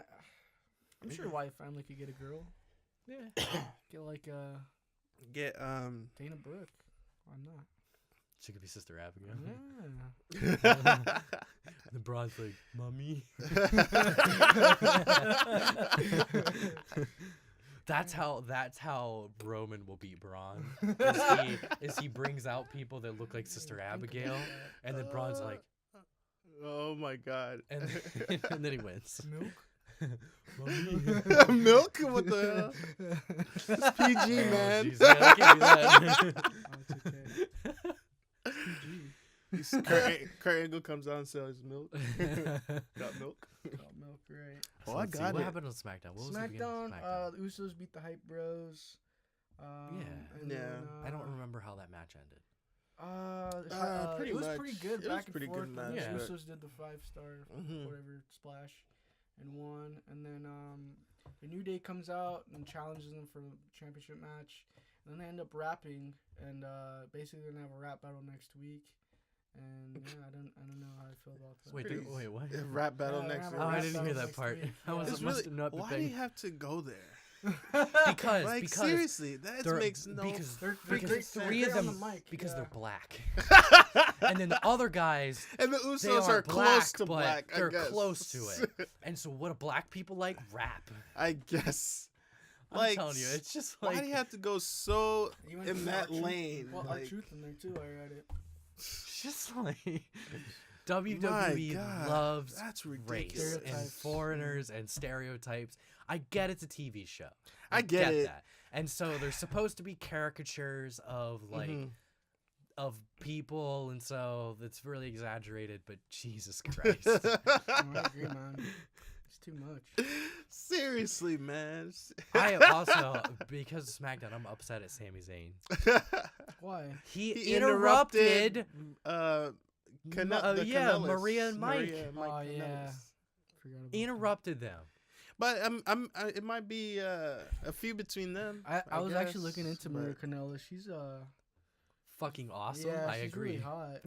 I'm sure Wyatt family could get a girl. Yeah. Get Dana Brooke. Why not? She could be Sister Abigail. Yeah. The Braun's like, Mommy. That's how Roman will beat Braun. Is he brings out people that look like Sister Abigail, and then Braun's like, oh my God, and then he wins. Milk. Milk? What the hell? It's PG, man. Geez, yeah, I can't do that. It's okay. Kurt Angle comes out and sells milk. Got milk? Got milk, right. Oh, I got it. What happened on SmackDown? SmackDown, the Usos beat the Hype Bros. I don't remember how that match ended. Pretty it was much. pretty good. It was Back and pretty forth. good match. Yeah. The Usos did the 5-star whatever splash and won, and then the New Day comes out and challenges them for the championship match, and then they end up rapping, and basically they're gonna have a rap battle next week. And I don't know how I feel about that. Wait, what? Rap battle next week. Oh, I didn't hear that part. Why do you have to go there? Because seriously, that makes no because three of them they're black, and then the other guys and the Usos are close to black. They're close to it, and so what do black people like? Rap. I guess. I'm telling you, it's just like, why do you have to go so in that lane? Well, R-Truth in there too. I read it. Just like WWE loves race and foreigners and stereotypes. I get it's a TV show. I get it. That. And so there's supposed to be caricatures of of people, and so it's really exaggerated, but Jesus Christ. I agree, man. It's too much. Seriously, man. I also, because of SmackDown, I'm upset at Sami Zayn. Why? He interrupted Maria and Mike. Interrupted them. But it might be a few between them. I was actually looking into Maria Kanellis. She's fucking awesome. Yeah, I agree. Really hot.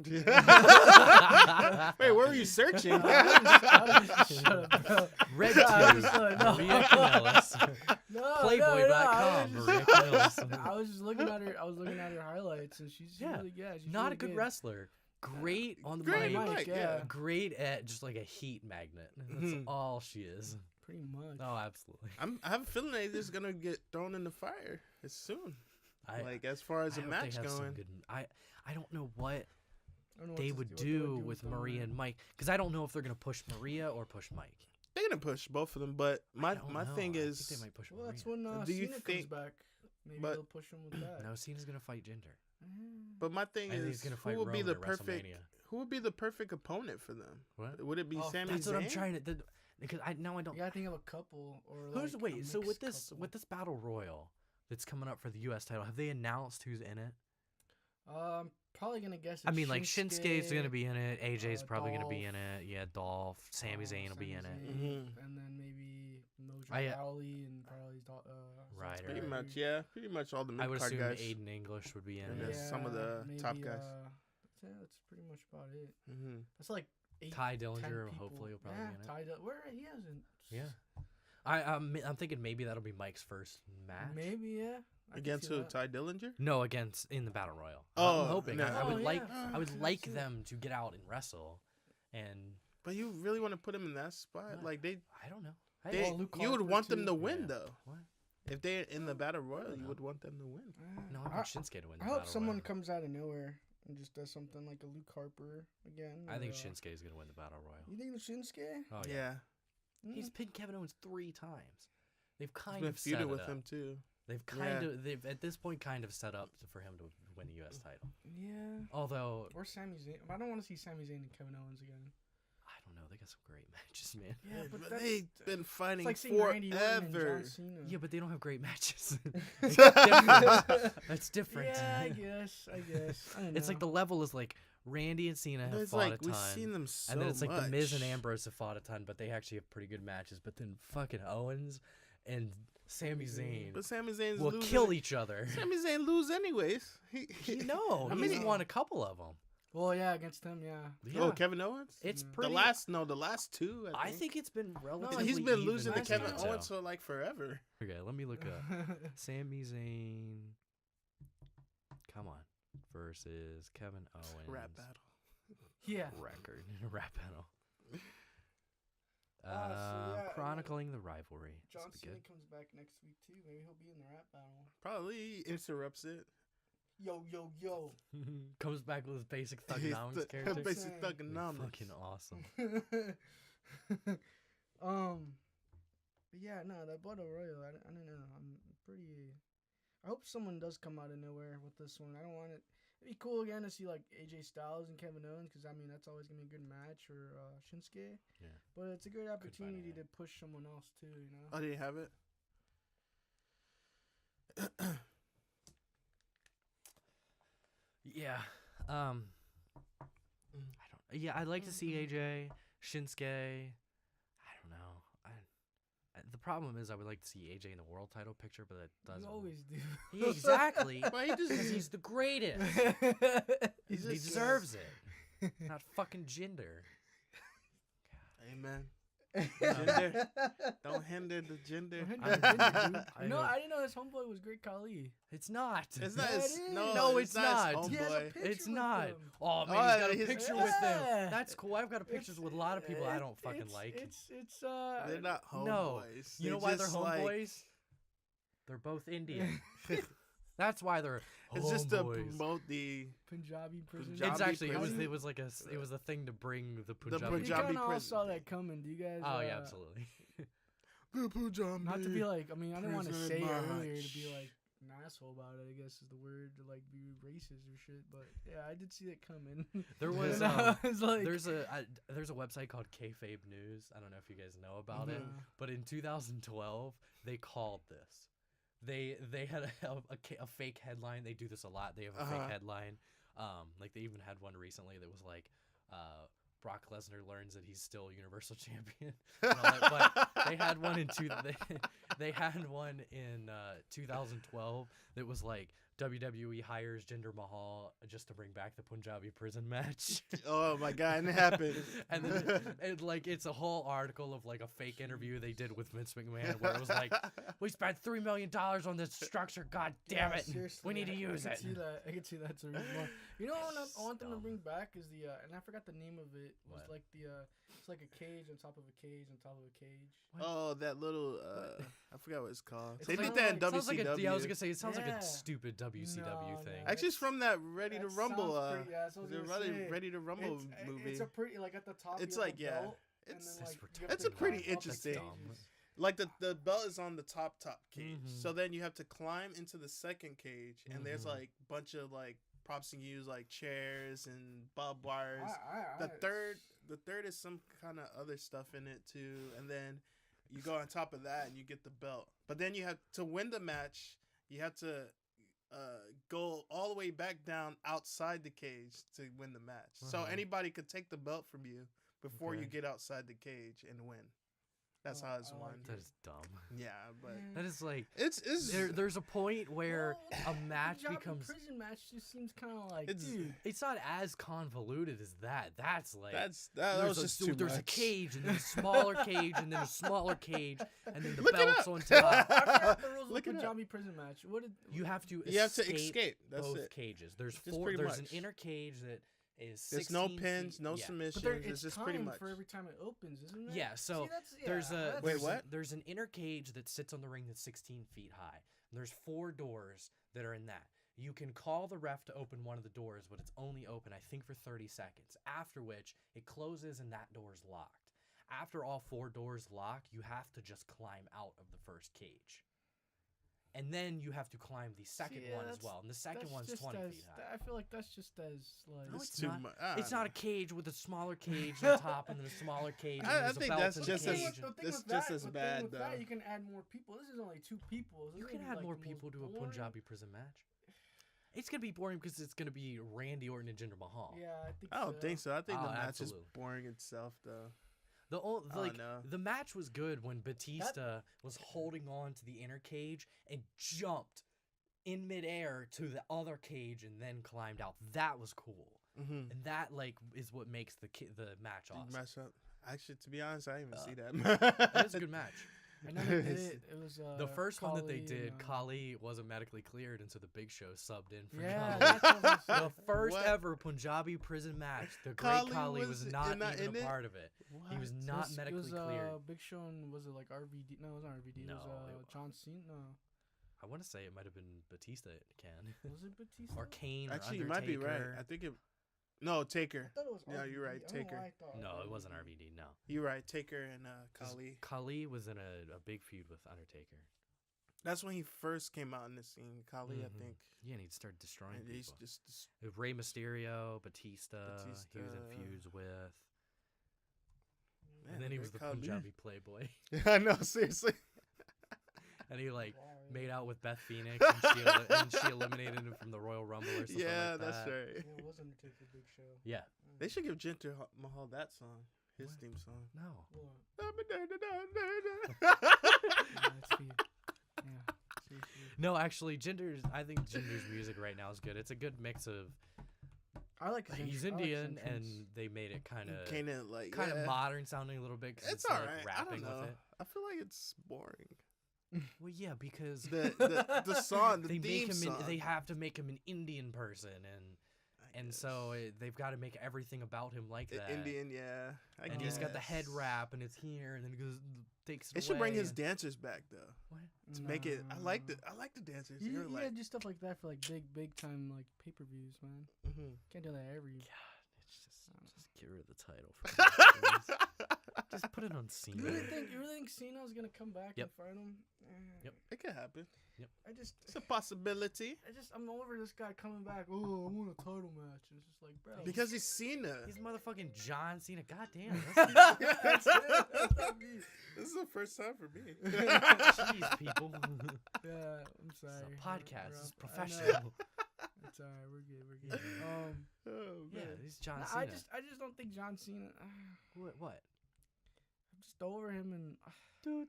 Wait, where were you searching? Red Tube, Maria Kanellis. Playboy.com, Maria Kanellis. I was just looking at her. I was looking at her highlights, and she's really good. She's not really a good wrestler. Great on the mic. Great at just like a heat magnet. That's all she is. Pretty much. Oh, absolutely. I have a feeling they're just gonna get thrown in the fire as soon. As far as a match going. I don't know what they would do with Maria and Mike, because I don't know if they're gonna push Maria or push Mike. They're gonna push both of them, but my thing is, I think they might push Maria. That's when Cena comes back. Maybe they'll push him with that. No, Cena's gonna fight Jinder. But my thing is, who would be the perfect opponent for them? What would it be? Sami Zayn? That's what I'm trying to. Because I don't. You gotta think of a couple or. So with this battle royal that's coming up for the U.S. title, have they announced who's in it? Probably gonna guess. I mean, like Shinsuke's gonna be in it. AJ's probably gonna be in it. Yeah, Dolph, Sami Zayn will be in it. And then maybe Mojo Rawley and probably right. Pretty much all the mid-card guys. I would assume Aiden English would be in it. Some of the top guys. Yeah, that's pretty much about it. That's like 8, Ty Dillinger hopefully will probably be in it. He hasn't. Yeah. I'm thinking maybe that'll be Mike's first match. Maybe, yeah. Against who? Ty Dillinger? No, in the Battle Royal. Oh, I'm hoping. No. I would like them to get out and wrestle, But you really want to put him in that spot? I don't know. You would want them to win, though. What? If they're in the Battle Royal, you would want them to win. No, I want Shinsuke to win. I hope someone comes out of nowhere and just does something like a Luke Harper again. I think Shinsuke is gonna win the Battle Royal. You think the Shinsuke? Oh yeah. He's pinned Kevin Owens 3 times. They've He's kind been of set feuding it with up. him too. They've at this point kind of set up for him to win the U.S. title. Yeah. Although, or Sami Zayn. I don't want to see Sami Zayn and Kevin Owens again. I don't know. They got some great matches, man. Yeah, but they've been fighting it's like Randy Orton and forever. John Cena. Yeah, but they don't have great matches. It's different. That's different. Yeah, I guess. I don't know. It's like the level is like Randy and Cena have It's fought like a ton. we've seen them so and then it's like much. the Miz and Ambrose have fought a ton, but they actually have pretty good matches. But then fucking Owens and Sami Zayn But Sami Zayn's will losing. kill each other. Sami Zayn lose anyways. No, he's won a couple of them. Well, yeah, against him, yeah. Yeah. Oh, Kevin Owens. It's Yeah. pretty. The last 2. I think it's been No, relatively. he's been even losing to Last Kevin time. Owens for like forever. Okay, let me look up Sami Zayn. Come on, versus Kevin Owens. Rap battle. Yeah. Record in a rap battle. So yeah, Chronicling the rivalry. John This will Cena be comes back next week too. Maybe he'll be in the rap battle. Probably interrupts it. Yo. good. Comes back with his basic thugonomics character. Basic Saying. thugonomics. Fucking awesome. But yeah, no, that Battle Royal, I don't know. I'm pretty. I hope someone does come out of nowhere with this one. I don't want it. It'd be cool again to see like AJ Styles and Kevin Owens, because I mean that's always gonna be a good match, or Shinsuke. Yeah. But it's a great opportunity fight, to push someone else too, you know. Oh, do you have it? Yeah. I don't. Yeah, I'd like to see AJ, Shinsuke. I don't know. The problem is I would like to see AJ in the world title picture, but that doesn't. You always do. Yeah, exactly. Why he just- Because he's the greatest. He just- deserves it. Not fucking gender. Amen. Gender. Don't hinder the gender. I No, know. I didn't know his homeboy was Great Khali. It's not. It's not. Yeah, His, it is. No, it's not. His He has a homeboy. picture It's with not. them. Oh man, Oh, he's got a he's- picture with them. Yeah. That's cool. I've got a pictures with a lot of people I don't fucking like. It's They're not homeboys. No. You know why they're just like- homeboys? They're both Indian. That's why they're It's just to homeboys. promote the Punjabi prison. Punjabi It's actually prison. it was like it was a thing to bring the Punjabi. You Punjabi kind of all prison. saw that coming. Do you guys? Oh yeah, absolutely. the Punjabi. Not to be like, I mean, I didn't want to Prison say it Match. earlier to be like an asshole about it, I guess is the word, to like be racist or shit. But yeah, I did see it coming. There was And I was like, there's a website called Kayfabe News. I don't know if you guys know about it, Mhm. but in 2012 they called this. They had a fake headline. They do this a lot. They have a fake headline. Like they even had one recently that was like, Brock Lesnar learns that he's still Universal Champion. And all that. But they had one in they had one in 2012 that was like WWE hires Jinder Mahal just to bring back the Punjabi Prison Match. Oh my god, and it happened. And then like it's a whole article of like a fake interview they did with Vince McMahon where it was like, we spent $3 million on this structure. God damn yeah, it, seriously, we need to use I it. can see that. I can see that's the reason why. You know what I want them to Dumb. bring back is the and I forgot the name of it. It was What? like the it's like a cage on top of a cage on top of a cage. Oh, that little I forgot what it's called. It's They did kinda that in like- Sounds like WCW. I was gonna say it sounds like Yeah. a stupid WCW No, thing. no. Actually, it's from that Ready to That Rumble. sounds pretty- yeah, that's what I was the gonna say. Ready to Rumble It's, movie. It's a pretty like at the top. It's you have like, a yeah, belt, it's- and then, That's like, you retarded. have That's to a pretty climb up the interesting- stages. Like the belt is on the top cage, Mhm. so then you have to climb into the second cage, and there's Mhm. like bunch of like props you can use, like chairs and barbed wires. I- The third is some kind of other stuff in it too, and then you go on top of that and you get the belt. But then you have to win the match. You have to go all the way back down outside the cage to win the match. So Uh-huh. anybody could take the belt from you before you Okay. get outside the cage and win. That's Oh, how it's I like won. it. That is dumb. Yeah, but That is like it's there's a point where Well, a match Punjabi becomes prison match just seems kind of like, It's- dude. it's not as convoluted as that. That's like that there's was a, just too there's a much. cage and then a smaller cage and then a smaller cage and then the Look it belts up. on I top. forgot the rules of Look the it up. Punjabi prison match. What did You have to You have to escape. That's both it. cages. There's Just four. pretty There's much. an inner cage that is There's 16 no pins, feet. no Yeah. submissions. But there, It's it's just timed pretty much. for every time it opens, isn't it? Yeah, so See, that's, there's a that's- Wait, there's what? there's an inner cage that sits on the ring that's 16 feet high. And there's 4 doors that are in that. You can call the ref to open one of the doors, but it's only open, I think, for 30 seconds. After which it closes and that door is locked. after all 4 doors lock, you have to just climb out of the first cage. And then you have to climb the second one as well. And the second one's 20 feet high. I feel like that's just as like. No, It's it's too not. much. It's not a cage with a smaller cage on top and then a smaller cage. And I there's a think belt that's in just the as- cage. That's just as bad, though. That, you can add more people. This is only 2 people. You can add more people to a Punjabi prison match. It's gonna be boring because it's gonna be Randy Orton and Jinder Mahal. Yeah, I think. I don't think so. I think Oh, the match absolutely. is boring itself, though. The match was good when Batista was holding on to the inner cage and jumped in midair to the other cage and then climbed out. That was cool, and that is what makes the match awesome. Match up. Actually, to be honest, I didn't even see that. It was a good match. I know they did it. It was The first one that they Khali did, and, Khali wasn't medically cleared, and so the Big Show subbed in for Yeah, Khali. that's what I was The saying. first What? ever Punjabi prison match. The great Khali Khali was not in even it? a part of it. He was What? not It medically was, cleared. Big Show and was it like RVD? No, it wasn't RVD. No, it was it John Cena. No, I want to say it might have been Batista. Can was it Batista? or Kane or Actually, you Undertaker. might be right. I think it. No, Taker. I thought it was Yeah, you're RVD. right, I don't know Taker. why I thought No, it RVD. wasn't RVD. No, You're right. Taker and 'Cause Khali. Khali was in a big feud with Undertaker. That's when he first came out in the scene. Khali, I Mhm. think. Yeah, and he'd start destroying And he's people. just With Rey Mysterio, Batista, he was in Batista. feuds with, Man, and then he was the Khali. Punjabi Playboy, I know, seriously. and he Wow, made out with Beth Phoenix, and she eliminated him from the Royal Rumble or something Yeah, like that. that's right. Yeah, it was Undertaker Big Show. Yeah, They should give Jinder Mahal that song, his What? theme song. no. What? yeah, Yeah, seriously. No, actually, I think Jinder's music right now is good. It's a good mix of I like his he's I like his Indian, entrance. and they made it kind of yeah. modern sounding a little bit. 'Cause It's it's alright. like I rapping don't know. with it. I feel like it's boring. Well, yeah, because The song, the they theme make him. song. They have to make him an Indian person, and so they've got to make everything about him like that. Indian, yeah. I And he's got the head guess. wrap, and it's here, and then it goes takes it They should bring away, his and- dancers back though. What? To make it, I like the dancers. You They're gotta like, do stuff like that for like big time like pay-per-views, man. mhm. Can't do that every. God, it's just get rid of the title. For just put it on Cena. You really think Cena's gonna come back Yep. and fight him? Yep. It could happen. It's It's a possibility I'm over this guy coming back. Oh, I want a title match. And it's just like, bro. because he's Cena. He's motherfucking John Cena. God damn. That's it. That's not me. This is the first time for me. Jeez, people. Yeah, I'm This sorry. is a podcast. This is I know. professional. It's alright. We're good. Oh, Yeah, man. he's John I Cena. just don't think John Cena. What? I'm just over him, and I feel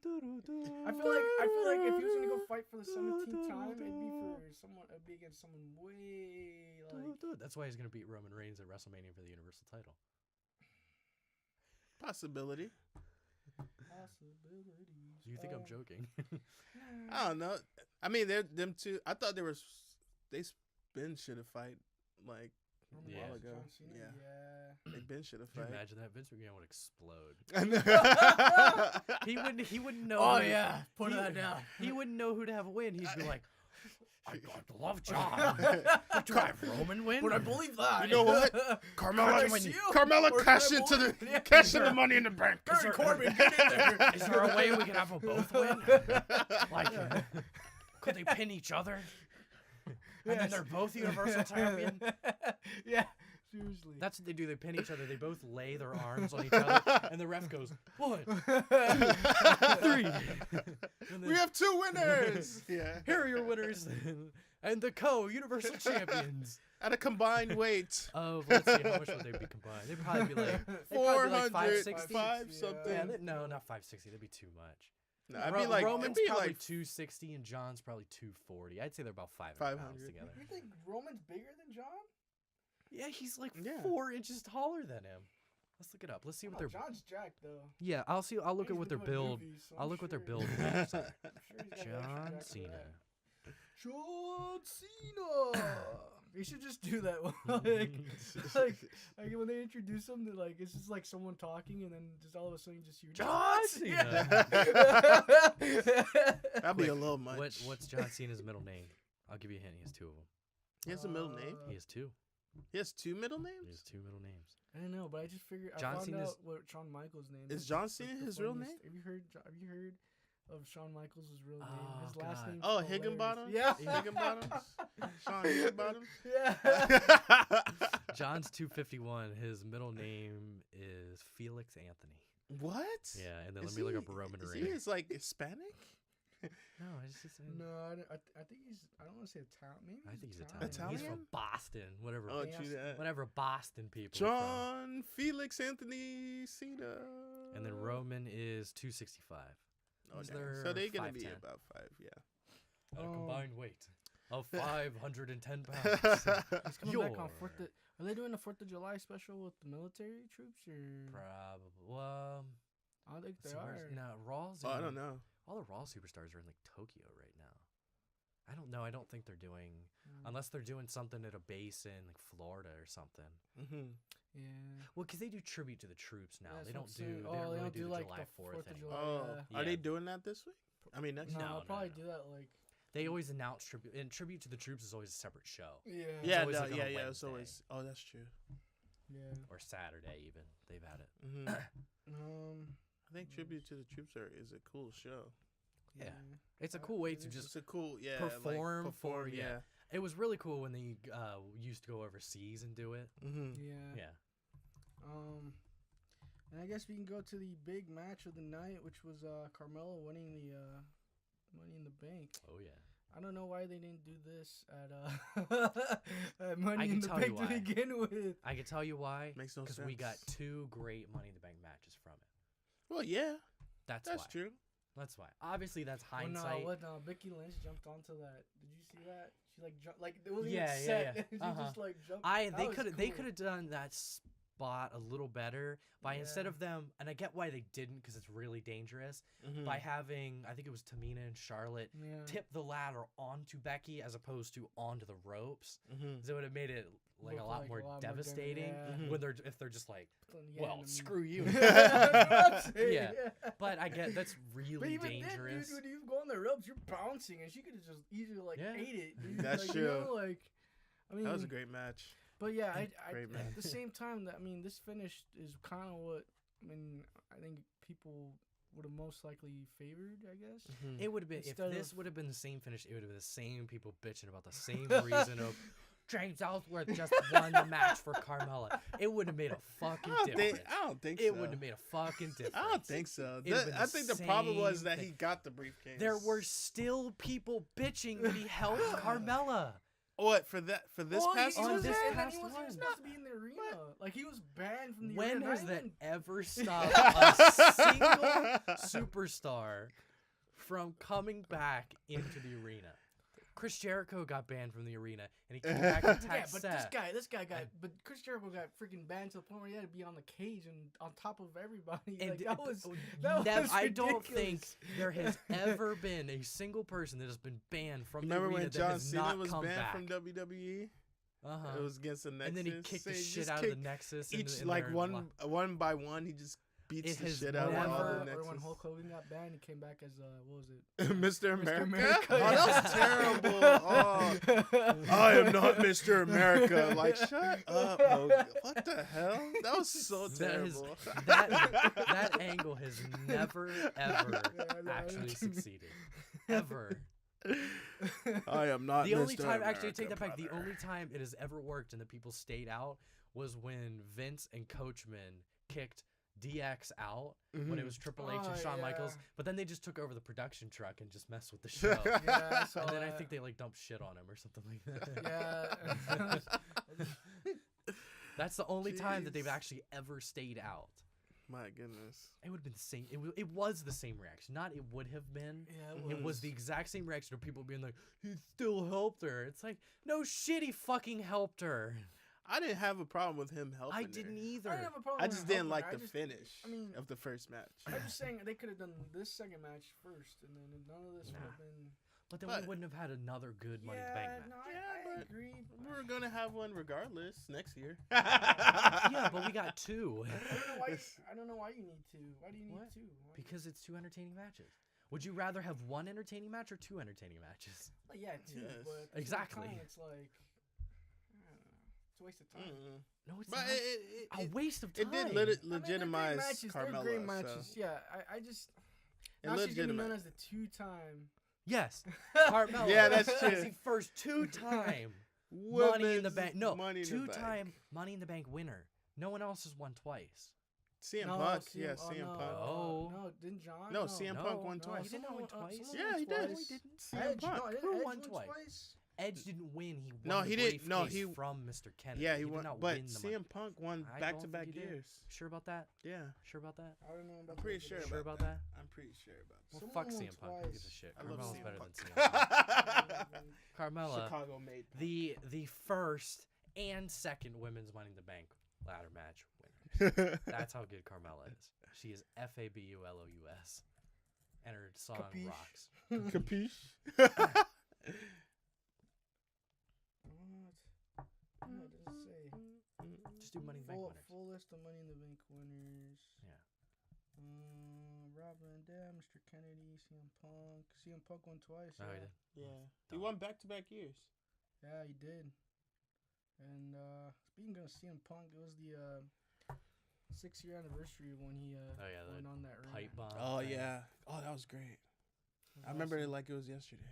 like if he was gonna go fight for the 17th time, it'd be against someone way like. That's why he's gonna beat Roman Reigns at WrestleMania for the Universal title. Possibility. Possibilities. You think I'm joking? I don't know. I mean, them two. I thought they should have fight like a Roman Yeah. while Reigns, ago. John Cena? Yeah, they should have Can you fight. imagine that? Vince McMahon would explode. I know. He wouldn't know. Oh who- yeah, put he- that down. He wouldn't know who to have win. He'd be like, I love John. But do I have Roman win? But I believe that. You know what? Carmella, cash in the money in the bank. Barry Corbin, get in there. Is there a way we can have them both win? Like, could they pin each other? And then they're both Universal Champion? Yeah, seriously. That's what they do. They pin each other. They both lay their arms on each other. And the ref goes, 1, 2, 3. And We then, have 2 winners. Yeah. here are your winners. And the co-Universal Champions. At a combined weight. Of, let's see, how much would they be combined? They'd probably be like, they'd probably be like 560. 5 Yeah. something. Yeah, no, not 560. That'd be too much. No, I'd be like, Roman's it'd be probably like 260 and John's probably 240. I'd say they're about 500 pounds 500. together. You think Roman's bigger than John? Yeah, he's like Yeah. 4 inches taller than him. Let's look it up. Let's see what they're. John's jacked though. Yeah, I'll see. I'll look at He's what been their doing build. movies, so I'll I'm look what their sure- build. is. I'm sure he's got an extra John jack for Cena. that. John Cena. You should just do that. like when they introduce him, they're like it's just like someone talking, and then just all of a sudden you just hear John Cena. That'd be a little much. What's John Cena's middle name? I'll give you a hint. He has 2 of them. He has a middle name. He has 2. He has 2 middle He names? has 2 middle names. I don't know, but I just figured John I found Cena's- out what Shawn Michaels' name Is is. John It's Cena the his real funniest- name? Have you heard of Shawn Michaels' real name? Oh, His last God. name. Oh, Higginbottom? Yeah. Higginbottom? Sean Higginbottom? Yeah. John's 251. His middle name is Felix Anthony. What? Yeah, and then Is let me look he- up Roman is Reigns. He is like Hispanic? No, it's just. No, I think he's. I don't want to say Italian. Maybe I think he's Italian. Italian? He's from Boston. Whatever. Oh, Yeah. true that. Whatever Boston people. are from. John Felix Anthony Cena. And then Roman is 265. Oh, He's damn. their So they're gonna be 5'10". about 5, yeah. At a Oh. combined weight of 510 pounds. He's coming back on Your- 4th. Are they doing the 4th of July special with the military troops or? Probably. Well, I don't think they so are. where's- no, Raw's. Oh, I in- don't know. All the Raw superstars are in like Tokyo right now. I don't know. I don't think they're doing Mm. unless they're doing something at a base in like Florida or something. Mm-hmm. Yeah. Well, because they do tribute to the troops now. That's they what don't I'm do. saying. They Oh, don't they really don't do do the like July the 4th 4th of anymore. July. Oh, Yeah. are they Yeah. doing that this week? I mean, next No, week? No, I'll no, probably no. do that like. They always announce tribute, and tribute to the troops is always a separate show. Yeah. Yeah, always, no, like, on a yeah. It's Wednesday. always. Oh, that's true. Yeah. Or Saturday even. They've had it. Mm-hmm. I think Yes. Tribute to the Troops is a cool show. Yeah. It's a cool way to It is. just. It's a cool, yeah. perform like, for- yeah. yeah. It was really cool when they used to go overseas and do it. Mm-hmm. Yeah. Yeah. And I guess we can go to the big match of the night, which was Carmelo winning the Money in the Bank. Oh yeah. I don't know why they didn't do this at, at Money can in the tell you Bank to why. begin with. I can tell you why. Makes no sense. Because we got 2 great Money in the Bank matches from it. Well, yeah, That's that's why. true. That's why. Obviously, that's Well, hindsight. no, Becky Lynch jumped onto that. Did you see that? She like jumped, like it wasn't Yeah, even yeah, set. yeah. She Uh-huh. just like jumped. They That was could cool. have done that spot a little better by instead Yeah. of them, and I get why they didn't because it's really dangerous. Mm-hmm. By having, I think it was Tamina and Charlotte Yeah. tip the ladder onto Becky as opposed to onto the ropes. Mm-hmm. So it would have made it like a Look lot like more a lot more devastating yeah. Mhm. when if they're just like, Yeah, well, and- screw you. That's what I'm saying, Yeah. But I get that's really But even dangerous. then, dude, when you go on the ropes, you're bouncing, and she could have just easily like Yeah. ate it. Dude. That's like, You know, true. like, I mean, That was a great match. But yeah, I Great match. at the same time that this finish is kind of what I think people would have most likely favored. I guess. Mm-hmm. It would have been Instead if this of- would have been the same finish. It would have been the same people bitching about the same reason of James Ellsworth just won the match for Carmella. It would have made a fucking difference. I don't think so. It would have made a fucking difference. I don't think so. It'd have been I the think the problem was same that thing. he got the briefcase. There were still people bitching that he helped Carmella. What for this past he one? was- this and then past he wasn't one. supposed to be in the arena. Like he was banned from the When arena. has Not that even- ever stopped a single superstar from coming back into the arena? Chris Jericho got banned from the arena, and he came back and Yeah, attacked but Seth. this guy got. But Chris Jericho got freaking banned to the point where he had to be on the cage and on top of everybody. And Like, d- that d- was. oh, That nev- was I don't think ridiculous. there has ever been a single person that has been banned from Remember the arena when that John has Cena not was come banned back. from WWE? Uh-huh. It was against the Nexus. And then he kicked the So he shit just out of the kicked Nexus. Each in like their one by one, he just beats It the has shit out of all never- the Or when Nexus. Hulk Hogan got banned, he came back as what was it? Mr. America? America, Oh, that was terrible. Oh, I am not Mr. America. Like, shut up. Hogan. What the hell? That was so That is- terrible. that angle has never, ever Yeah, I know. actually succeeded. Ever. I am not The Mr. only time, America, actually, take that back. The brother. only time it has ever worked and the people stayed out was when Vince and Coachman kicked DX out when it was Triple H and Oh, Shawn yeah. Michaels, but then they just took over the production truck and just messed with the show. Yeah, I saw And then I that. think they like dumped shit on him or something like that. Yeah. That's the only time that they've Jeez. actually ever stayed out. My goodness. It would have been the same. It was the same reaction. Not it would have been. Yeah, It was the exact same reaction of people being like, he still helped her. It's like, no shit, he fucking helped her. I didn't have a problem with him helping I her. didn't I either. didn't have a problem I with just him didn't like helping the her. finish I mean, of the first match. I'm just saying they could have done this second match first, and then none of this would have been. But then But- we wouldn't have had another good Money in the Bank match. No, Yeah, I but agree. We're gonna have one regardless next year. Yeah, but we got two. I don't know why you need two. Why do you need What? two? Why- Because it's two entertaining matches. Would you rather have one entertaining match or two entertaining matches? Well, yeah, two. Yes. But at the same Exactly. time, it's like. I don't know. a waste of time. No, it's But not. A waste of time. It did legitimize They're Carmella. great matches. So. Yeah, I just It now she's gonna be legitimate. known as the 2-time. Yes, Carmella. Yeah, that's is true. the first 2-time Money in the Women's Bank. No, Money in the Bank. 2-time Money in the Bank winner. No one else has won twice. CM No, Punk, CM yeah, oh, CM no, Punk. Oh. No, didn't John? No, CM Punk won No, twice. he did not win twice. Yeah, he did. No, he didn't. CM Punk. Who Edge won won twice? Edge didn't win. He won No, the he didn't. No, briefcase he- from Mr. Kennedy. Yeah, he did won. not But win the money. CM Punk won I back don't to think back he did. years. Sure about that? Yeah, Sure about that? I don't know about I'm pretty that, sure but Sure about about that? I'm pretty sure about Well, Someone fuck won CM Punk. Who gives a twice. shit? I love Carmella's CM better Punk. than CM Punk. Carmella, Chicago made. the first and second women's Money in the Bank ladder match winners. That's how good Carmella is. She is FABULOUS. And her song Capiche? rocks. Capiche? What does it say? Just do Money in the Bank winners. Full list of Money in the Bank winners. Yeah. Rob Van Dam, Mr. Kennedy, CM Punk. CM Punk won twice. Oh, yeah. he did. Yeah, he won back to back years. Yeah, he did. And speaking of CM Punk, it was the 6-year anniversary when he Oh, yeah, went on that ring. Pipe bomb. Oh thing. yeah. Oh, that was great. It was I remember it awesome. like it was yesterday.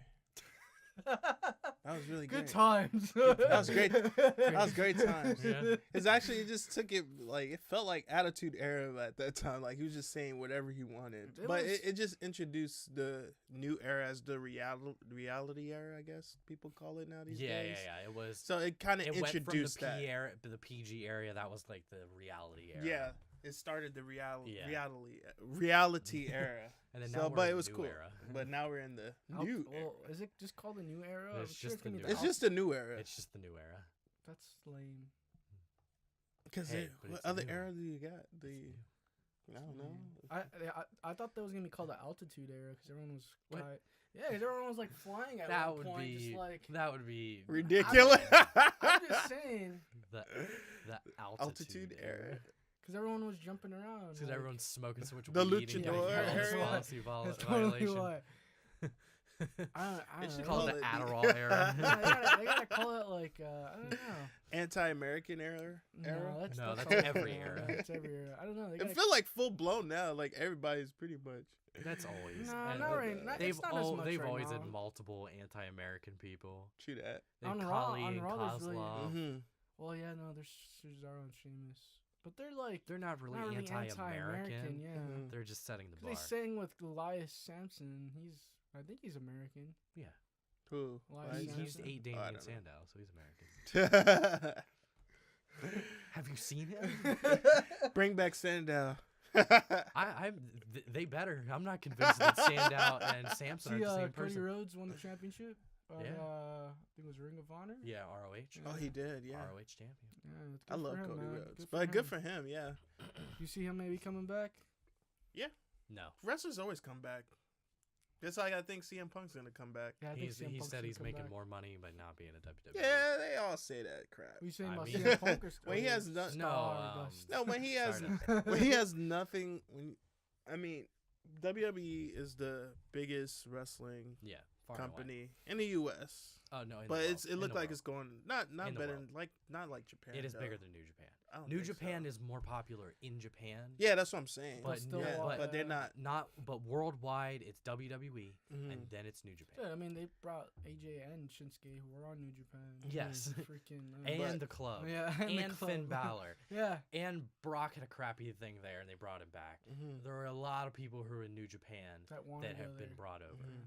That was really Good great. times. That was great. That was great times. Yeah. It's actually, it just took it, like, it felt like Attitude Era at that time. Like, he was just saying whatever he wanted. It But was- it just introduced the new era as the reality era, I guess people call it now these Yeah. days. It was. So it kind of It went from the introduced that. the PG area. That was like the reality era. Yeah. It started the reality era. And then So, now we're but in it the was new cool. era. But now we're in the Well, new era. is it just called the new era? It's I'm sure just gonna the be new It's era. just a new era. It's just the new era. That's lame. Because Hey, but what it's a other new era one. do you got? I don't know. I thought that was gonna be called the altitude era because everyone was What? yeah, 'cause everyone was like flying at That one would point, be just like that would be Ridiculous. I'm just saying the Altitude era. because everyone was jumping around. Because like, everyone's smoking so much The weed and getting luchador held era. responsibility That's totally violation. why. I They don't should know. Call it it the the- Adderall era. Yeah, they gotta call it like I don't know. Anti-American era. No, No, that's all- every era. That's every era. I don't know. They It gotta, feel like full blown now. Like everybody's pretty much. That's always. No, and not right. Not, They've it's not as much they've right always now. had multiple anti-American people. True that. They have On Raw- Kali on and Raw there's really- Kozlov. Mm-hmm. Well, yeah, no, there's Cesaro and Sheamus, but they're like They're not really not really anti-American. Yeah, Mhm. They're just setting the 'Cause bar. they sang with Elias Sampson. I think he's American. Who? Elias Why is He used Sampson. to eat Oh, I Damien don't know. Sandow, so he's American. that? Have you seen him? Bring back Sandow. They better. I'm not convinced that Sandow and Samson are See, the same Cody person. Rhodes won the championship. On, Yeah. I think it was Ring of Honor. Yeah, ROH. Oh, he did. Yeah. ROH champion. Yeah, it's I good love for him, Cody man. Rhodes, but good for him. Yeah. You see him maybe coming back? No. Wrestlers always come back. That's like I think CM Punk's gonna come back. Yeah, I think He CM Punk's said gonna he's come making back. more money by not being a WWE. Yeah, they all say that crap. What are you saying I about mean- CM Punk or When he has done- Stardust? No, when he has Stardust. when he has nothing. I mean, WWE is the biggest wrestling Yeah, far and away. company in the U.S. Oh no, in But the it world. looked In the like world. it's going not In the better world. not like Japan. It is though. bigger than New Japan. I don't New think so. Japan is more popular in Japan. Yeah, that's what I'm saying. But still, yeah, but but they're not. But worldwide, it's WWE, Mhm. and then it's New Japan. Yeah, I mean, they brought AJ and Shinsuke who were on New Japan. Yes. Freaking. And But- the club. yeah, And the club. Finn Balor. Yeah. And Brock had a crappy thing there, and they brought him back. Mhm. There are a lot of people who are in New Japan That wanted that to go have been there. brought over. Mhm.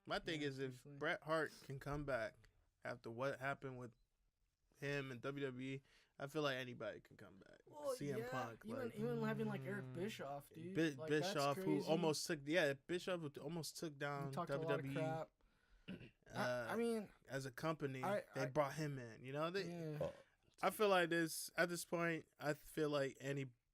My thing Yeah, is if seriously. Bret Hart can come back after what happened with him and WWE, I feel like anybody can come back. Well, CM yeah, Punk, even having like Eric Bischoff, dude. Like, that's Bischoff, who crazy. almost took Bischoff who almost took down He talked a lot of WWE crap. I mean, as a company. I- They brought him in. You know, yeah. I feel like at this point, I feel like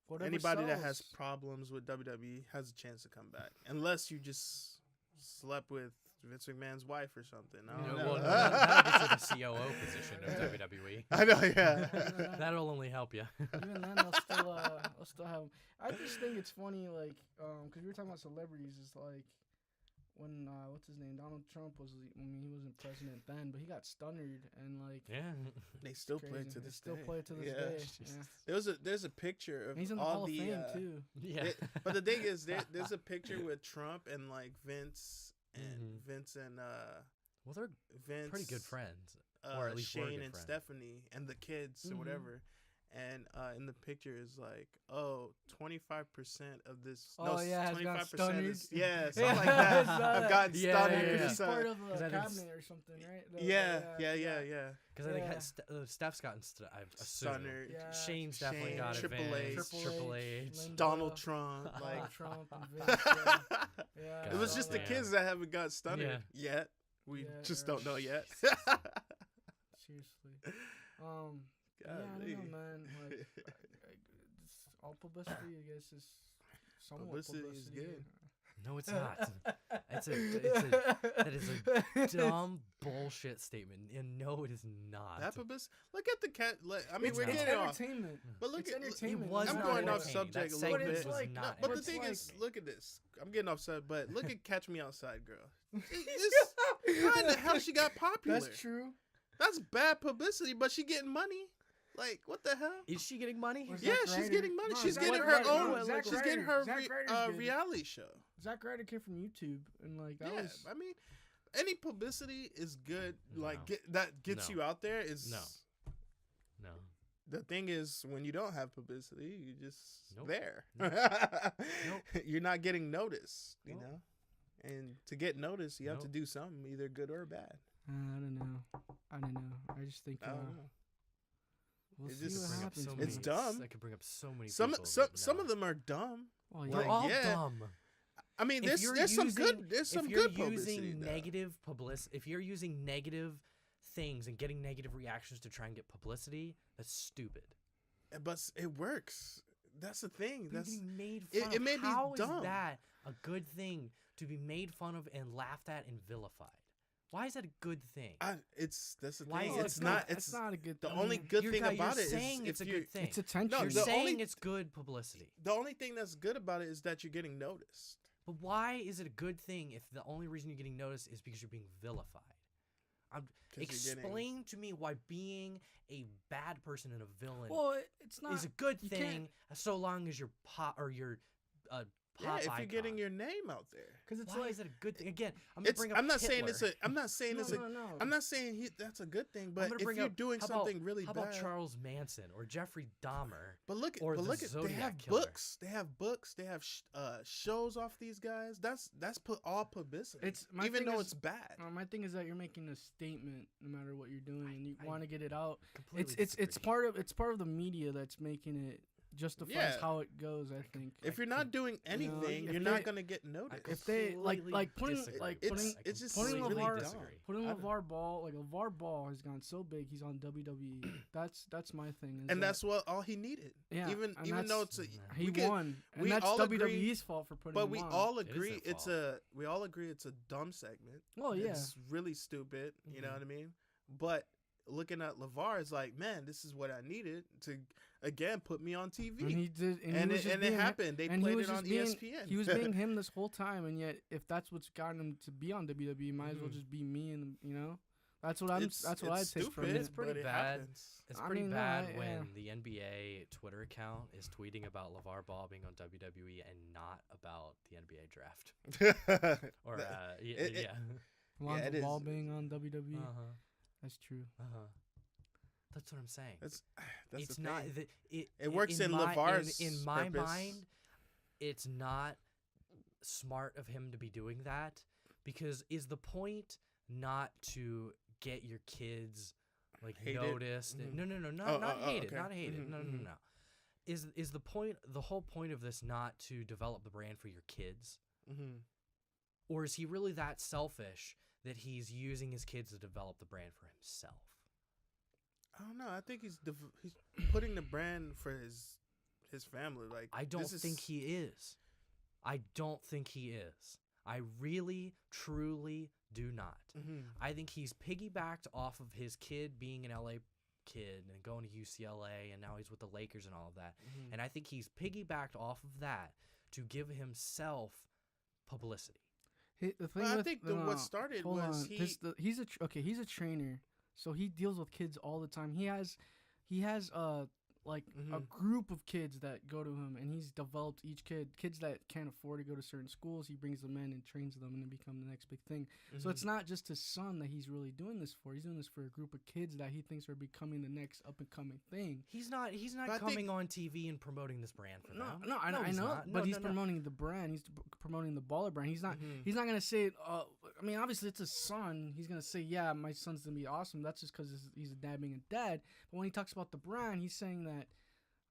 Whatever anybody that has sells. problems with WWE has a chance to come back, unless you just slept with Vince McMahon's wife or something. I You don't know, know. well, that'll get you the COO position of WWE. I know, yeah. That'll only help you. Even then, they'll still have. I just think it's funny, like, because we were talking about celebrities. It's like, when what's his name, Donald Trump was. I mean, he wasn't president then, but he got stunnered and like. Yeah. They still play to this day. Still play to this day. Yeah. There's a picture of He's in the all Hall of Fame too. Yeah. but the thing is, there's a picture with Trump and like Vince and Well, they're pretty good friends, or at least Shane and Stephanie and the kids or whatever. And in the picture is like, 25% of this. Oh, yeah, 25% is, yeah, something like that. I've gotten Yeah, stunned. yeah, yeah. He's part of a cabinet or something, right? Yeah. Because I think Steph's gotten Stunner. Yeah. Shane's definitely got Triple it. H. Triple H. Linda, Donald Trump. Like, Trump and Vince. Yeah. it was just the Yeah. kids that haven't got stunner yet. We just don't know yet. Seriously. Yeah, I don't know, man. Like, all publicity, I guess, is somewhat Publicity is good. No, it's not. That is a dumb bullshit statement. And no, it is not. That publicity. Look at the cat. I mean, we're it's getting off. entertainment. But look It's at. entertainment. It was I'm not going off entertaining. subject That a little segment bit. was like- not But the entertaining. thing is, look at this. I'm getting offset, but look at Catch Me Outside, girl. How in the hell she got popular? That's true. That's bad publicity, but she getting money. Like, what the hell? Is she getting money? Was Yeah, Zack she's Ryder- getting money. No, She's Zack getting Ryder- her no, own. Zack She's Ryder- getting her Zack Ryder's good. reality show. Zack Ryder came from YouTube, and like that Yeah, was. I mean, any publicity is good. Like No. that gets No. you out there. Is No. The thing is, when you don't have publicity, you're just Nope. there. Nope. You're not getting noticed, you Nope. know? And to get noticed, you have to Nope. do something, either good or bad. I don't know. I just think I don't know. we'll It see just what bring up happens. so man. It's dumb. I could bring up so many. Some people of them are dumb. Well, They're like, all yeah. dumb. I mean, If there's you're some using- good If you're publicity. using though. negative publicity, if you're using negative things and getting negative reactions to try and get publicity, that's stupid. But it works. That's the thing. You're That's being made it- fun it of. may be How is dumb. that a good thing to be made fun of and laughed at and vilified? Why is that a good thing? that's the Why thing. is it It's good? not. It's not a good. The thing. only good thing you're about it is saying it's if a you're. good thing. It's attention. No, You're the saying only- it's good publicity. The only thing that's good about it is that you're getting noticed. But why is it a good thing if the only reason you're getting noticed is because you're being vilified? 'Cause you're getting- Explain to me why being a bad person and a villain Well, it's not. is a good you thing so long as you're pop or you're Yeah, pop if you're getting icon. your name out there. Because it's Why like is it a good thing? Again, I'm gonna bring up I'm not saying Hitler. it's a. I'm not saying it's a. no. I'm not saying that's a good thing. But gonna if bring you're up- doing how something about- really how bad, about Charles Manson or Jeffrey Dahmer? but look at or the they Zodiac have killer? books. They have books. They have shows off these guys. That's all publicity. It's my even thing though is- it's bad. my thing is that you're making a statement no matter what you're doing, and you I want to get it out. Completely It's disagree. part of the media that's making it justifies Yeah. how it goes. I think. If you're not doing anything, if you're they- not gonna get noticed. if they like putting disagree. like It's- putting it's just putting really LeVar dumb. putting I don't- LeVar Ball LeVar Ball has gone so big he's on WWE. That's my thing. is and that- that's what all he needed. Yeah, Even and even though it's that's- a, he we could- won, and we that's all agree- WWE's fault for putting but him we on. all It is agree their fault. we all agree it's a dumb segment. Well, yeah. It's really stupid. You know Mhm. what I mean? But looking at LeVar is like, man, this is what I needed to again put me on TV. And he did, and, And he was just it being, happened. They and he played was it just on being, ESPN. He was being him this whole time, and yet if that's what's gotten him to be on WWE, might as well Mhm. just be me, and you know, that's what I'm. It's- That's what I it's take from stupid, it. It's pretty but it bad. happens. It's I pretty mean, no, bad I- when yeah. the NBA Twitter account is tweeting about LeVar Ball being on WWE and not about the NBA draft. Or yeah. Lonzo it is. Ball being on WWE. Uh-huh. That's true. Uh-huh. That's what I'm saying. That's It's the not thing. it works in my, LeVar's in my purpose. mind. It's not smart of him to be doing that because is the point not to get your kids like Hated? noticed? Mhm. No, not Oh, hated, okay. not hated. Mhm, No. mhm. Is the whole point of this not to develop the brand for your kids? Mm-hmm. Or is he really that selfish that he's using his kids to develop the brand for himself? I don't know. I think he's putting the brand for his family. Like I don't think he is. I don't think he is. I really, truly do not. Mm-hmm. I think he's piggybacked off of his kid being an LA kid and going to UCLA, and now he's with the Lakers and all of that. Mm-hmm. And I think he's piggybacked off of that to give himself publicity. The thing I with, think what started hold was on. He's a trainer, so he deals with kids all the time. He has a group of kids that go to him, and he's developed each kids that can't afford to go to certain schools. He brings them in and trains them, and they become the next big thing. So it's not just his son that he's really doing this for. He's doing this for a group of kids that he thinks are becoming the next up and coming thing. He's not coming on TV and promoting this brand for them. No, I know, but he's promoting the brand. He's promoting the baller brand. He's not gonna say. I mean, obviously it's his son. He's gonna say, "Yeah, my son's gonna be awesome." That's just because he's a dad being a dad. But when he talks about the brand, he's saying that.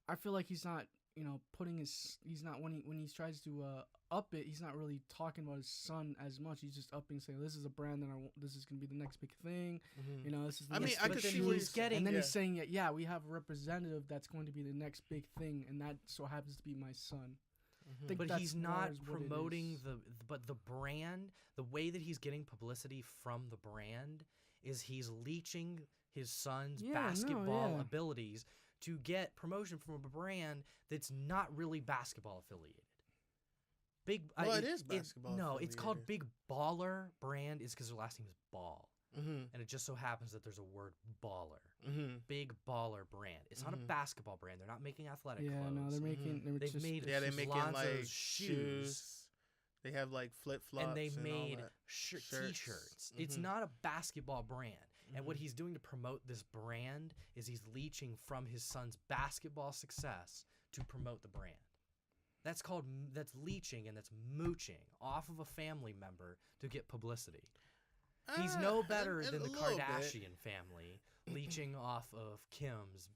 I feel like he's not, when he tries to up it, he's not really talking about his son as much. He's just upping, saying, "This is a brand that this is gonna be the next big thing." This is. I mean, I could see what he's getting. And then he's saying, we have a representative that's going to be the next big thing, and that so happens to be my son. But he's not promoting the brand. The way that he's getting publicity from the brand is he's leeching his son's basketball abilities to get promotion from a brand that's not really basketball affiliated. It is basketball. No, it's called Big Baller brand. Is because their last name is Ball, and it just so happens that there's a word baller. Big Baller brand. It's not a basketball brand. They're not making athletic clothes. Yeah, no, they're making. They're making like shoes. They have like flip flops, and they made T-shirts. T-shirts. It's not a basketball brand. And what he's doing to promote this brand is he's leeching from his son's basketball success to promote the brand. That's leeching, and that's mooching off of a family member to get publicity. He's no better than the Kardashian family leeching off of Kim's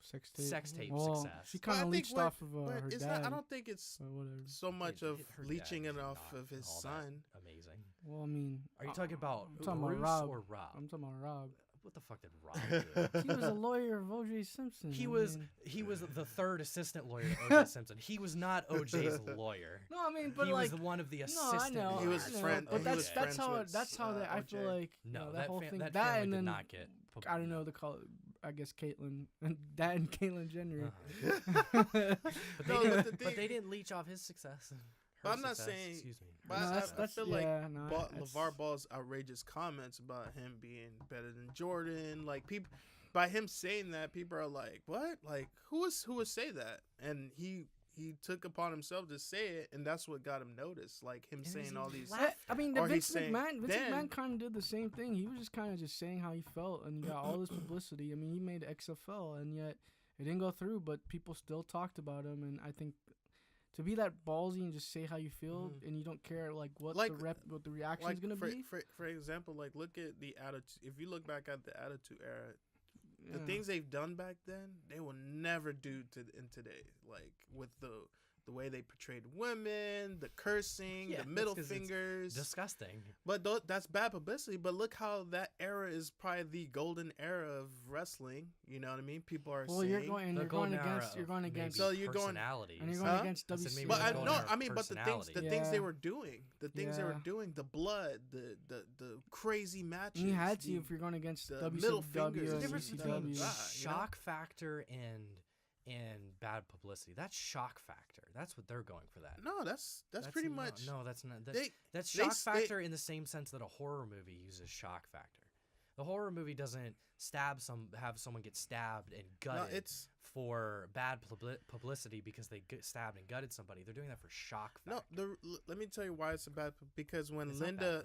sex tape success. She kind of leached off of her dad. I don't think it's so much of leeching it off of his son. Amazing. Well, I mean, are you talking about Rob or Rob? I'm talking about Rob. What the fuck did Rob do? He was a lawyer of O.J. Simpson. He was the third assistant lawyer to O.J. Simpson. He was not O.J.'s lawyer. No, I mean, but he was one of the assistants. No, I know. He was a friend. But that's how I feel like that whole thing. That family and then did not get. I don't know the call. I guess Caitlyn and Dad and Caitlyn Jenner. But they didn't leech off his success. But I'm not saying. Excuse me. But I feel like LeVar Ball's outrageous comments about him being better than Jordan, like people, by him saying that, people are like, "What? Like who would say that?" And he took upon himself to say it, and that's what got him noticed. Like him saying all these. I mean, Vince McMahon kind of did the same thing. He was just kind of just saying how he felt, and he got all this publicity. I mean, he made XFL, and yet it didn't go through, but people still talked about him, and I think. To be that ballsy and just say how you feel, and you don't care what the reaction is gonna be. For example, like look at the attitude. If you look back at the Attitude Era, the things they've done back then, they will never do in today. Like with the way they portrayed women, the cursing, the middle fingers, disgusting. But that's bad publicity. But look how that era is probably the golden era of wrestling. You know what I mean? People are saying you're going against so you're going against WC. But but the things they were doing, the blood, the crazy matches. You had to if you're going against the middle fingers. The difference between shock factor and bad publicity. That's shock factor. That's what they're going for. That. No, that's pretty much. No, that's not. That's shock factor in the same sense that a horror movie uses shock factor. The horror movie doesn't have someone get stabbed and gutted for bad publicity because they stabbed and gutted somebody. They're doing that for shock factor. No, let me tell you why it's a bad because when Linda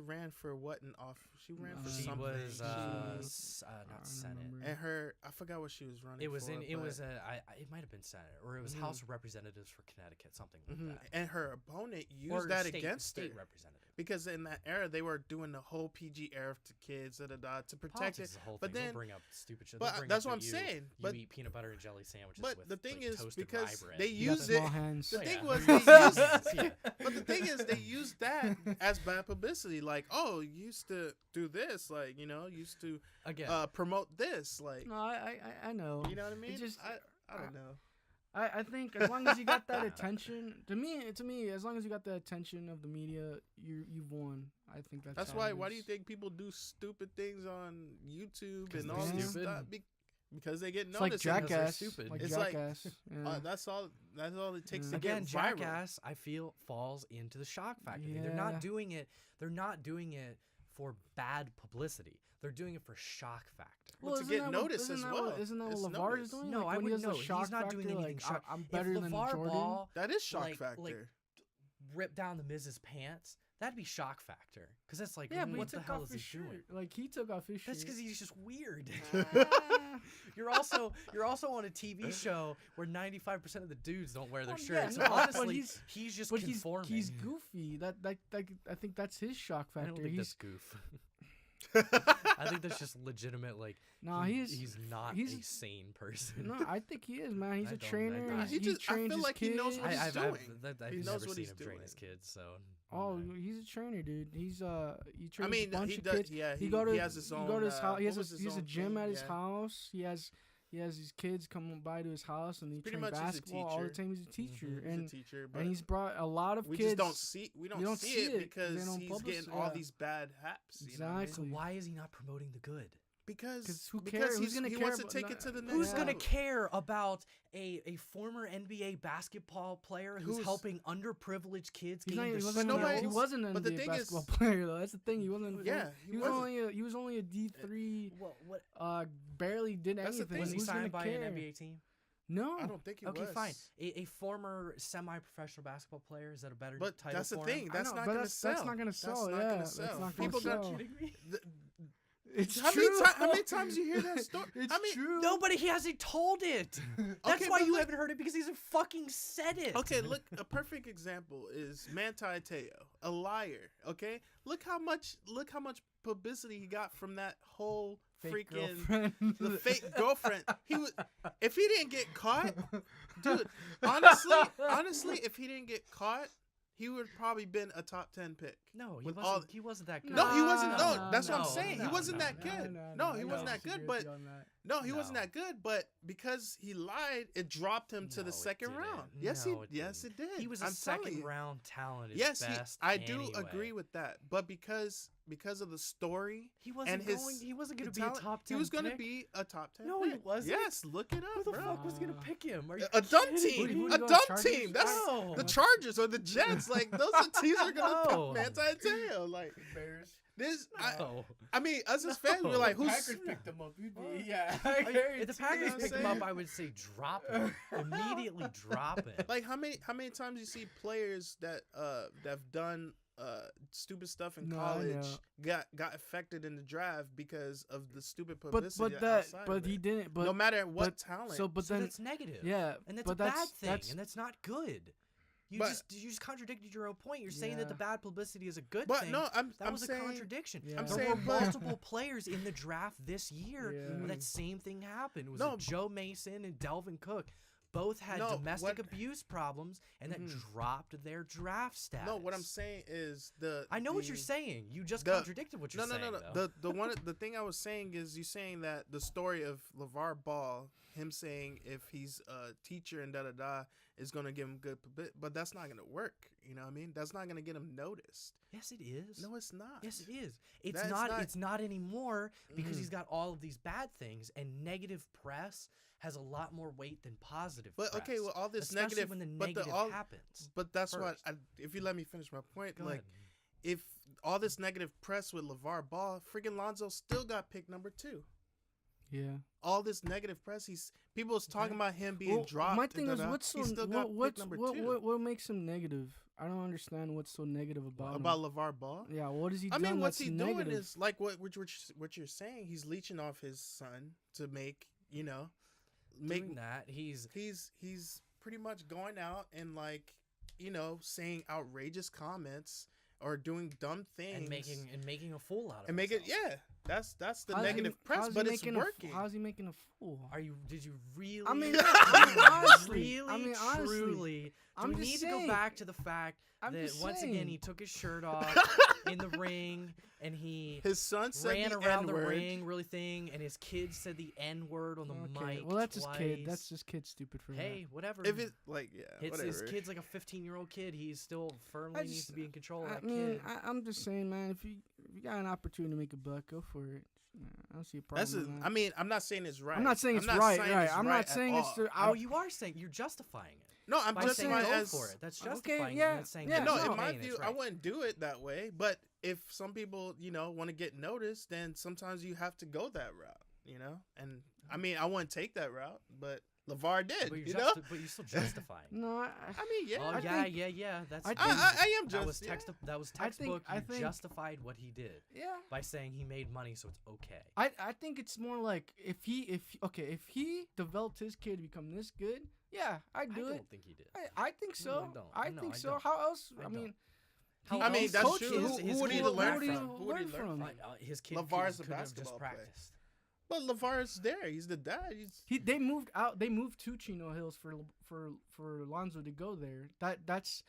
ran for what in office? She ran for something. She was not Senate. And I forgot what she was running. It was for, it might have been Senate or it was House of Representatives for Connecticut, something like that. And her opponent used that against state her. Representative. Because in that era, they were doing the whole PG era to kids, to protect it. But then, they'll bring up stupid shit. But that's what I'm saying. You eat peanut butter and jelly sandwiches. But with, the thing is, toasted because rye bread. they use it. The thing was, but the thing is, they used that as bad publicity. Like, oh, you used to do this, like used to promote this, like. No, I know. You know what I mean? I don't know. I think as long as you got that attention, to me, as long as you got the attention of the media, you've won. I think that's why. Why do you think people do stupid things on YouTube and all this stuff? because they get It's like noticed. Jackass. stupid. Like It's Jackass. Yeah. that's all it takes to Again, get viral. Jackass, I feel, falls into the shock factor thing. They're Yeah. not doing it. They're not doing it for bad publicity. They're doing it for shock factor. Well, to isn't get that noticed as well. Isn't that It's what Lavar is noticed. doing? No, like, I when he wouldn't does know. the shock He's not doing factor, anything like, shock. I'm If better than LeVar Jordan. Ball That is shock like factor. rip down the Miz's pants, that'd be shock factor. Because that's like, Yeah, but what he the took hell off is his he doing? shirt. Like he took off his shirt. That's because he's just weird. Ah. You're also on a TV show where 95% of the dudes don't wear their Well, shirts. yeah, so no, honestly, but he's just But conforming. he's goofy. That I think that's his shock I factor. don't think He's that's goof. I think that's just legitimate. Like, no, he's not he's- a sane person. no, I think he is, man. He's I a don't- trainer. I- He He just- I trains feel his like he knows kids. what he's doing. I've He knows never what seen he's him train doing. his kids, so. Oh, no. he's a trainer, dude. He trains I mean, a bunch he of does. kids. Yeah, He go to he has his own. you go to his house. He what has was a, his he has a own gym thing? at his Yeah. house. He has these kids come by to his house and he Pretty train much he's a basketball all the teacher. time. He's a teacher, He's and a teacher, but and he's brought a lot of we kids. just don't see. We don't, don't see see it it because they don't he's publish getting it, all yeah. these bad haps. You know what I mean? So why is he not promoting the good? Because who because cares? Who's gonna he care wants to about- take not- it to the next Who's Yeah. gonna level. care about a former NBA basketball player who's Who's- helping underprivileged kids He's gain not, their he wasn't, nobody- he wasn't an but the NBA thing is- basketball player though. That's the thing. He wasn't. Yeah, he he was wasn't. he was only a D3. What Barely did That's the anything. thing. was he Who's gonna signed by care? an NBA team? No. I don't think he Okay, was. fine. A former semi-professional basketball player, is that a better But title that's the for thing. him? That's I know, not but gonna that's sell. not gonna sell. That's not Yeah, gonna that's sell. not People gonna got sell. kidding me? It's How true. many times you hear that story? It's I mean, true. No, but he hasn't told it. That's Okay, why but you look- haven't heard it, because he hasn't fucking said it. Okay, look, a perfect example is Manti Te'o, a liar. Okay, look how much publicity he got from that whole Fake freaking girlfriend. the fake girlfriend. He was, if he didn't get caught, dude. Honestly, if he didn't get caught, he would probably been a top 10 pick. No, he With wasn't. all- He wasn't that good. No, he wasn't. No, No, that's what I'm no, saying. He no, wasn't no, that no, good. No, he I wasn't that disagree good. with But you on that. no, he wasn't No. that good. But because he lied, it dropped him to No, the it second didn't. round. Yes, No, it yes, it did. He was a I'm telling second you. round talent. At Yes, best I do anyway. agree with that. But because of the story, He wasn't and his- going. He wasn't going the to be a talent, top 10. he was going to pick. be a top 10. No, he pick. wasn't. Yes, look it up, Who the bro. fuck was going to pick him? Are you A dumb kidding team, me? Who a do you go, dumb Chargers? team. That's No. the Chargers or the Jets. Like those are teams that are gonna No. pick Manti Te'o. Like Bears. this, No. I mean, us as fans, we're like, who's Packers picked them up. Yeah. If the Packers I'm picked him saying? up, I would say drop him. Immediately drop him. like how many times you see players that have done stupid stuff in No, I college know. got affected in the draft because of the stupid But publicity outside of he it. didn't. But no matter what but- talent. So but So then that's negative. yeah. And that's but a bad thing, That's, and that's not good. You But- just contradicted your own point. You're saying that Yeah. the bad publicity is a good but thing. no, That I'm was a saying, contradiction. Yeah. I'm There saying, were but- multiple players in the draft this year Yeah. where that same thing happened. It was No, Joe Mason and Delvin Cook. Both had No, domestic what- abuse problems, and that Mhm. dropped their draft status. No, what I'm saying is I know what you're saying. You just the- contradicted what you're saying. No. Though. The thing I was saying is you saying that the story of Lavar Ball, him saying if he's a teacher and is gonna give him good but that's not gonna work. You know what I mean? That's not gonna get him noticed. Yes, it is. No, it's not. Yes, it is. It's That's not, not- It's not anymore because Mhm. he's got all of these bad things, and negative press has a lot more weight than positive. But press, okay, well, all this especially negative, when the but negative all, happens. but that's what. first. If you let me finish my point, Go like ahead. if all this negative press with LeVar Ball, friggin' Lonzo still got picked number 2. yeah. All this negative press, people was talking about him being Well, dropped. my thing is, what's so he still got picked number 2. what makes him negative? I don't understand what's so negative about him. LeVar Ball. Yeah, what is he I doing? mean, what's he that's doing negative? is like what you're saying. He's leeching off his son to make Doing that, he's he's pretty much going out and saying outrageous comments or doing dumb things and making a fool out of and make it himself. that's the How's he- negative press, how's he but it's making working. how's he making a fool? Did you really? I mean, really, honestly, truly. Do I'm we just need to saying. go back to the fact I'm that just once again saying. he took his shirt off in the ring and he His son said ran the around the N-word. ring really thing, and his kid said the N-word on the Okay, mic. well, that's twice. his kid. That's just kid stupid for Hey, whatever. If it's His whatever. kid's like a 15-year-old kid. He's still firmly needs to be in control of I that mean, kid. I'm just saying, man. If you got an opportunity to make a buck, go for it. I don't see a problem. I mean, I'm not saying it's right. I'm not saying it's right. I'm not saying it's. Oh, you are saying you're justifying it. No, I'm justifying it for it. That's justifying it. Saying no, in my view, I wouldn't do it that way. But if some people, want to get noticed, then sometimes you have to go that route, And I mean, I wouldn't take that route, but LaVar did, but you're still justifying. No, I mean, yeah. Oh, yeah. That's. I am just. That was textbook. I think justified what he did. Yeah. By saying he made money, so it's okay. I think it's more like if he developed his kid to become this good, yeah, I'd do it. I don't think he did. I think so. No, I think so. How else? I mean. I mean, that's true. Who would he learn from? His kid LaVar's a could have basketball just practiced. But LaVar's there. He's the dad. They moved out. They moved to Chino Hills for Lonzo to go there. That's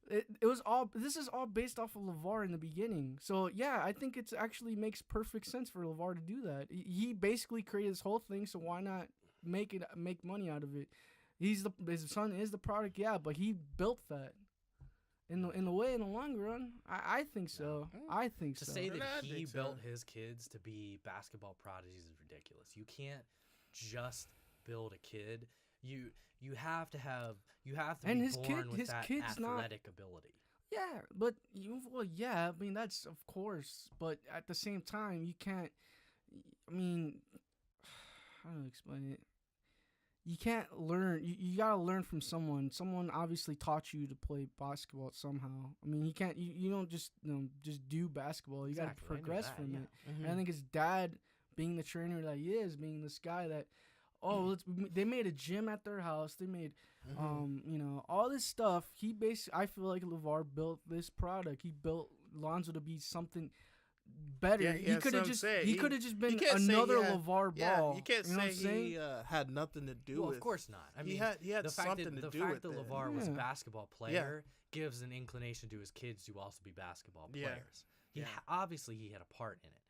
it. It was all. This is all based off of LaVar in the beginning. So yeah, I think it actually makes perfect sense for LaVar to do that. He basically created this whole thing. So why not make money out of it? His son is the product. Yeah, but he built that. In the long run, I think so. I think so. To say that he built his kids to be basketball prodigies is ridiculous. You can't just build a kid. You have to and be born with that athletic ability. Yeah, but I mean that's of course, but at the same time you can't. I mean, how do I explain it? You can't learn. You gotta learn from someone. Someone obviously taught you to play basketball somehow. I mean, you can't. You don't just just do basketball. You gotta progress from it. Mm-hmm. And I think his dad, being the trainer that he is, being this guy that, they made a gym at their house. They made, all this stuff. I feel like LaVar built this product. He built Lonzo to be something better. Yeah, he could have just been another Lavar Ball. You can't say he had nothing to do with. Well, of course not. I mean, he had something to do with it. The fact that LaVar was a basketball player gives an inclination to his kids to also be basketball players. Obviously he had a part in it.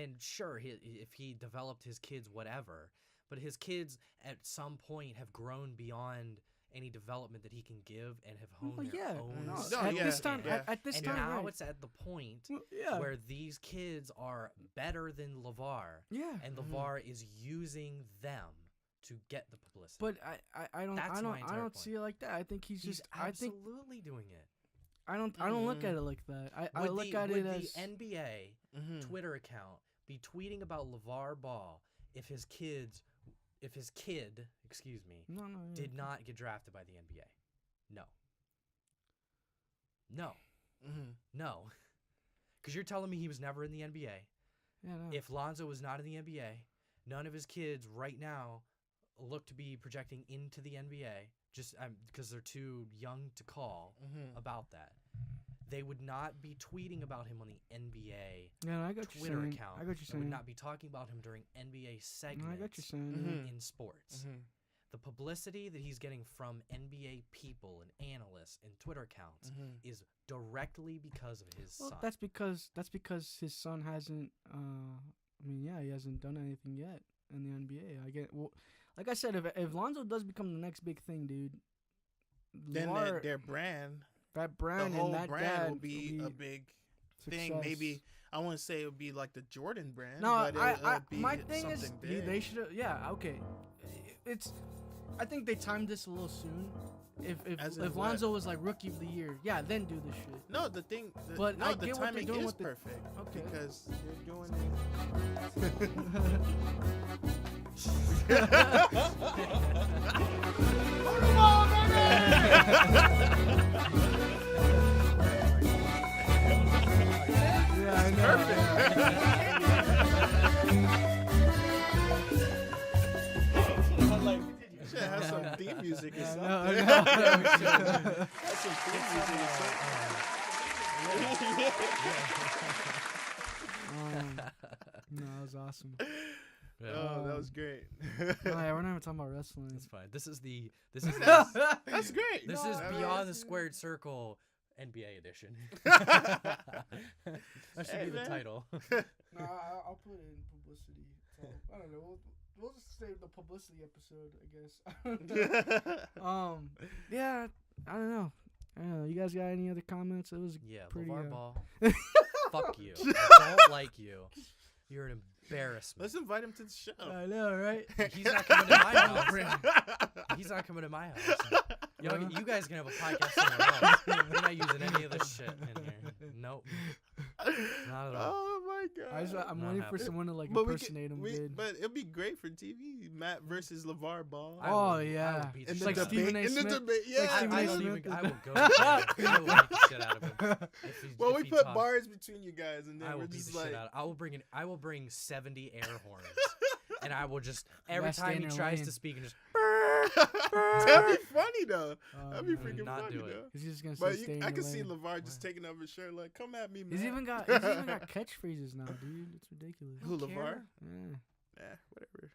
And sure, if he developed his kids, whatever, but his kids at some point have grown beyond any development that he can give and have honed their own. At this time, now it's at the point where these kids are better than LaVar. Yeah, and LaVar is using them to get the publicity. But I don't see it like that. I think he's absolutely doing it. I don't look at it like that. I look at it as the NBA Twitter account be tweeting about LaVar Ball if his kid, did not get drafted by the NBA. No. Because you're telling me he was never in the NBA. Yeah, no. If Lonzo was not in the NBA, none of his kids right now look to be projecting into the NBA just because they're too young to call about that. They would not be tweeting about him on the NBA Twitter account. I got you saying. They would not be talking about him during NBA segments in sports. The publicity that he's getting from NBA people and analysts and Twitter accounts is directly because of his son. That's because his son hasn't. He hasn't done anything yet in the NBA. Like I said, if Lonzo does become the next big thing, dude, then their brand. That brand, the whole and that brand dad will be a big thing. Maybe I wouldn't say it would be like the Jordan brand. No, but it'll be my thing is big. They should. Yeah, okay. I think they timed this a little soon. If Lonzo was like rookie of the year, then do this shit. No, the timing is perfect. Okay. Because they're doing I know. Should have some theme music or something. Have some theme music or something. No, that was awesome. Oh, that was great. We're not even talking about wrestling. That's fine. This is that's great. This is Beyond the Squared Circle NBA edition. That should be the title. No, I'll put it in publicity. So, I don't know. We'll just save the publicity episode, I guess. Yeah, I don't know. You guys got any other comments? It was pretty. LaVar Ball. Fuck you. I don't like you. You're an embarrassment. Let's invite him to the show. I know, right? He's not coming to my house. He's not coming to my house. Yo, you guys can have a podcast somewhere else. We're not using any of this shit in here. Nope. Not at all. Oh my god. I'm waiting for someone to like impersonate him. But it'll be great for TV. Matt versus Lavar Ball. Oh yeah. In the debate. Stephen A. Smith. In the debate. Yeah. I will go. I will beat the shit out of him. Well, we put bars between you guys, and then I will we're beat just the like. shit out. I will bring 70 air horns, and I will just every Best time he in your tries lane. to speak and just. That'd be funny though. That'd be man. freaking Not funny do it. though. He's just gonna But stay in I your can see lane. LeVar just taking off his shirt like, "Come at me, man." He's even got catchphrases now, dude. It's ridiculous. Who, LeVar? Yeah. Whatever.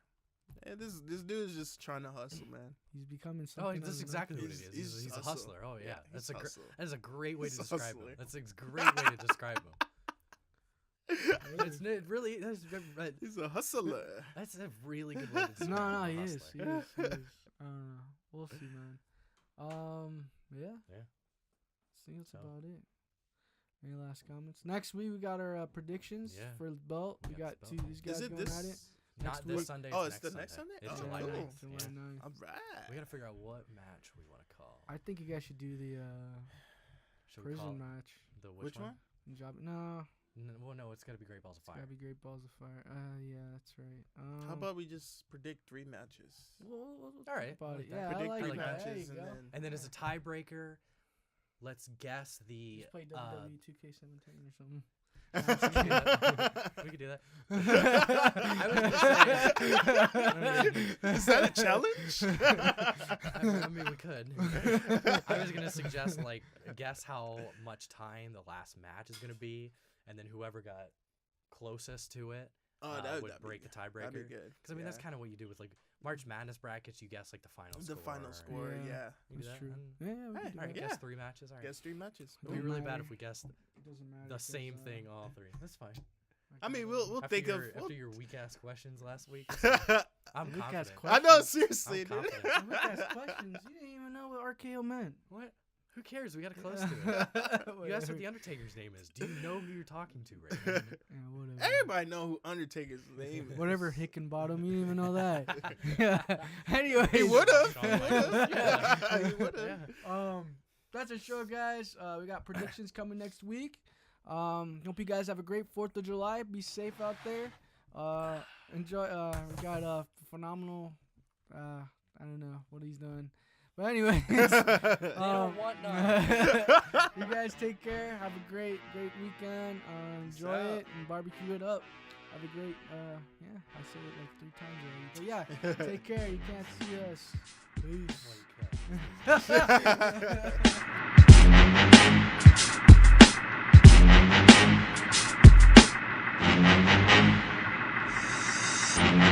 Yeah, this dude is just trying to hustle, man. He's becoming Oh, something. that's exactly what it is. He's He's a hustle. hustler. Oh yeah, he's hustle. that is a great way He's to a describe hustler. him. That's a great way to describe him. It really He's a hustler. that's a really good way to describe him. No, a he is. hustler. He is. I don't know. We'll see, man. Yeah. Yeah. I think that's So. about it. Any last comments? Next week we got our predictions for the belt. We got the two belt. these guys Is it going this? at it. Not Next this week. Sunday. Oh, it's the next Sunday? It's Oh, July cool. 9th. July Yeah. 9th. All right. We gotta figure out what match we want to call. I think you guys should do the Should we call prison match. the Which one? No, Well, no, it's gotta be Great Balls of it's Fire. gotta be Great Balls of Fire. Yeah, that's right. How about we just predict 3 matches? We'll All right. about it. I like that. Yeah, Predict I 3 like that. There matches you and go. then. And then as a tiebreaker, let's guess the. Just play WWE 2K17 or something. We could do that. Is that a challenge? I mean, we could. I was gonna suggest guess how much time the last match is gonna be, and then whoever got closest to it would break the tiebreaker. That'd be good. Because I mean, that's kind of what you do with March Madness brackets. You guess the final score. The final score, yeah. You do That's that? true. And- Yeah, we Hey, can do All right, that. guess 3 matches. All right. Guess 3 matches. It'd be Don't really bad matter. if we guessed It doesn't matter. the 'cause, same thing all 3. That's fine. I mean, we'll After think your, of. after your weak ass questions last week. I'm Weak ass confident. I know, seriously, I'm dude. confident. Weak ass questions. You didn't even know what RKO meant. What? Who cares? We got close to it. You asked what the Undertaker's name is. Do you know who you're talking to right now? Yeah, whatever. Everybody know who Undertaker's name is. Whatever Hickenbottom, you didn't even know that. Yeah. Anyways. He would have. Shawn Michaels. Yeah, he would have. Yeah. That's our show, guys. We got predictions coming next week. Hope you guys have a great 4th of July. Be safe out there. Enjoy. We got a phenomenal. I don't know what he's doing. But anyways, They don't want none. you guys take care. Have a great weekend. Enjoy it and barbecue it up. Have a great, yeah, I said it like 3 times already. But yeah, take care. You can't see us. Peace. Well, you can't.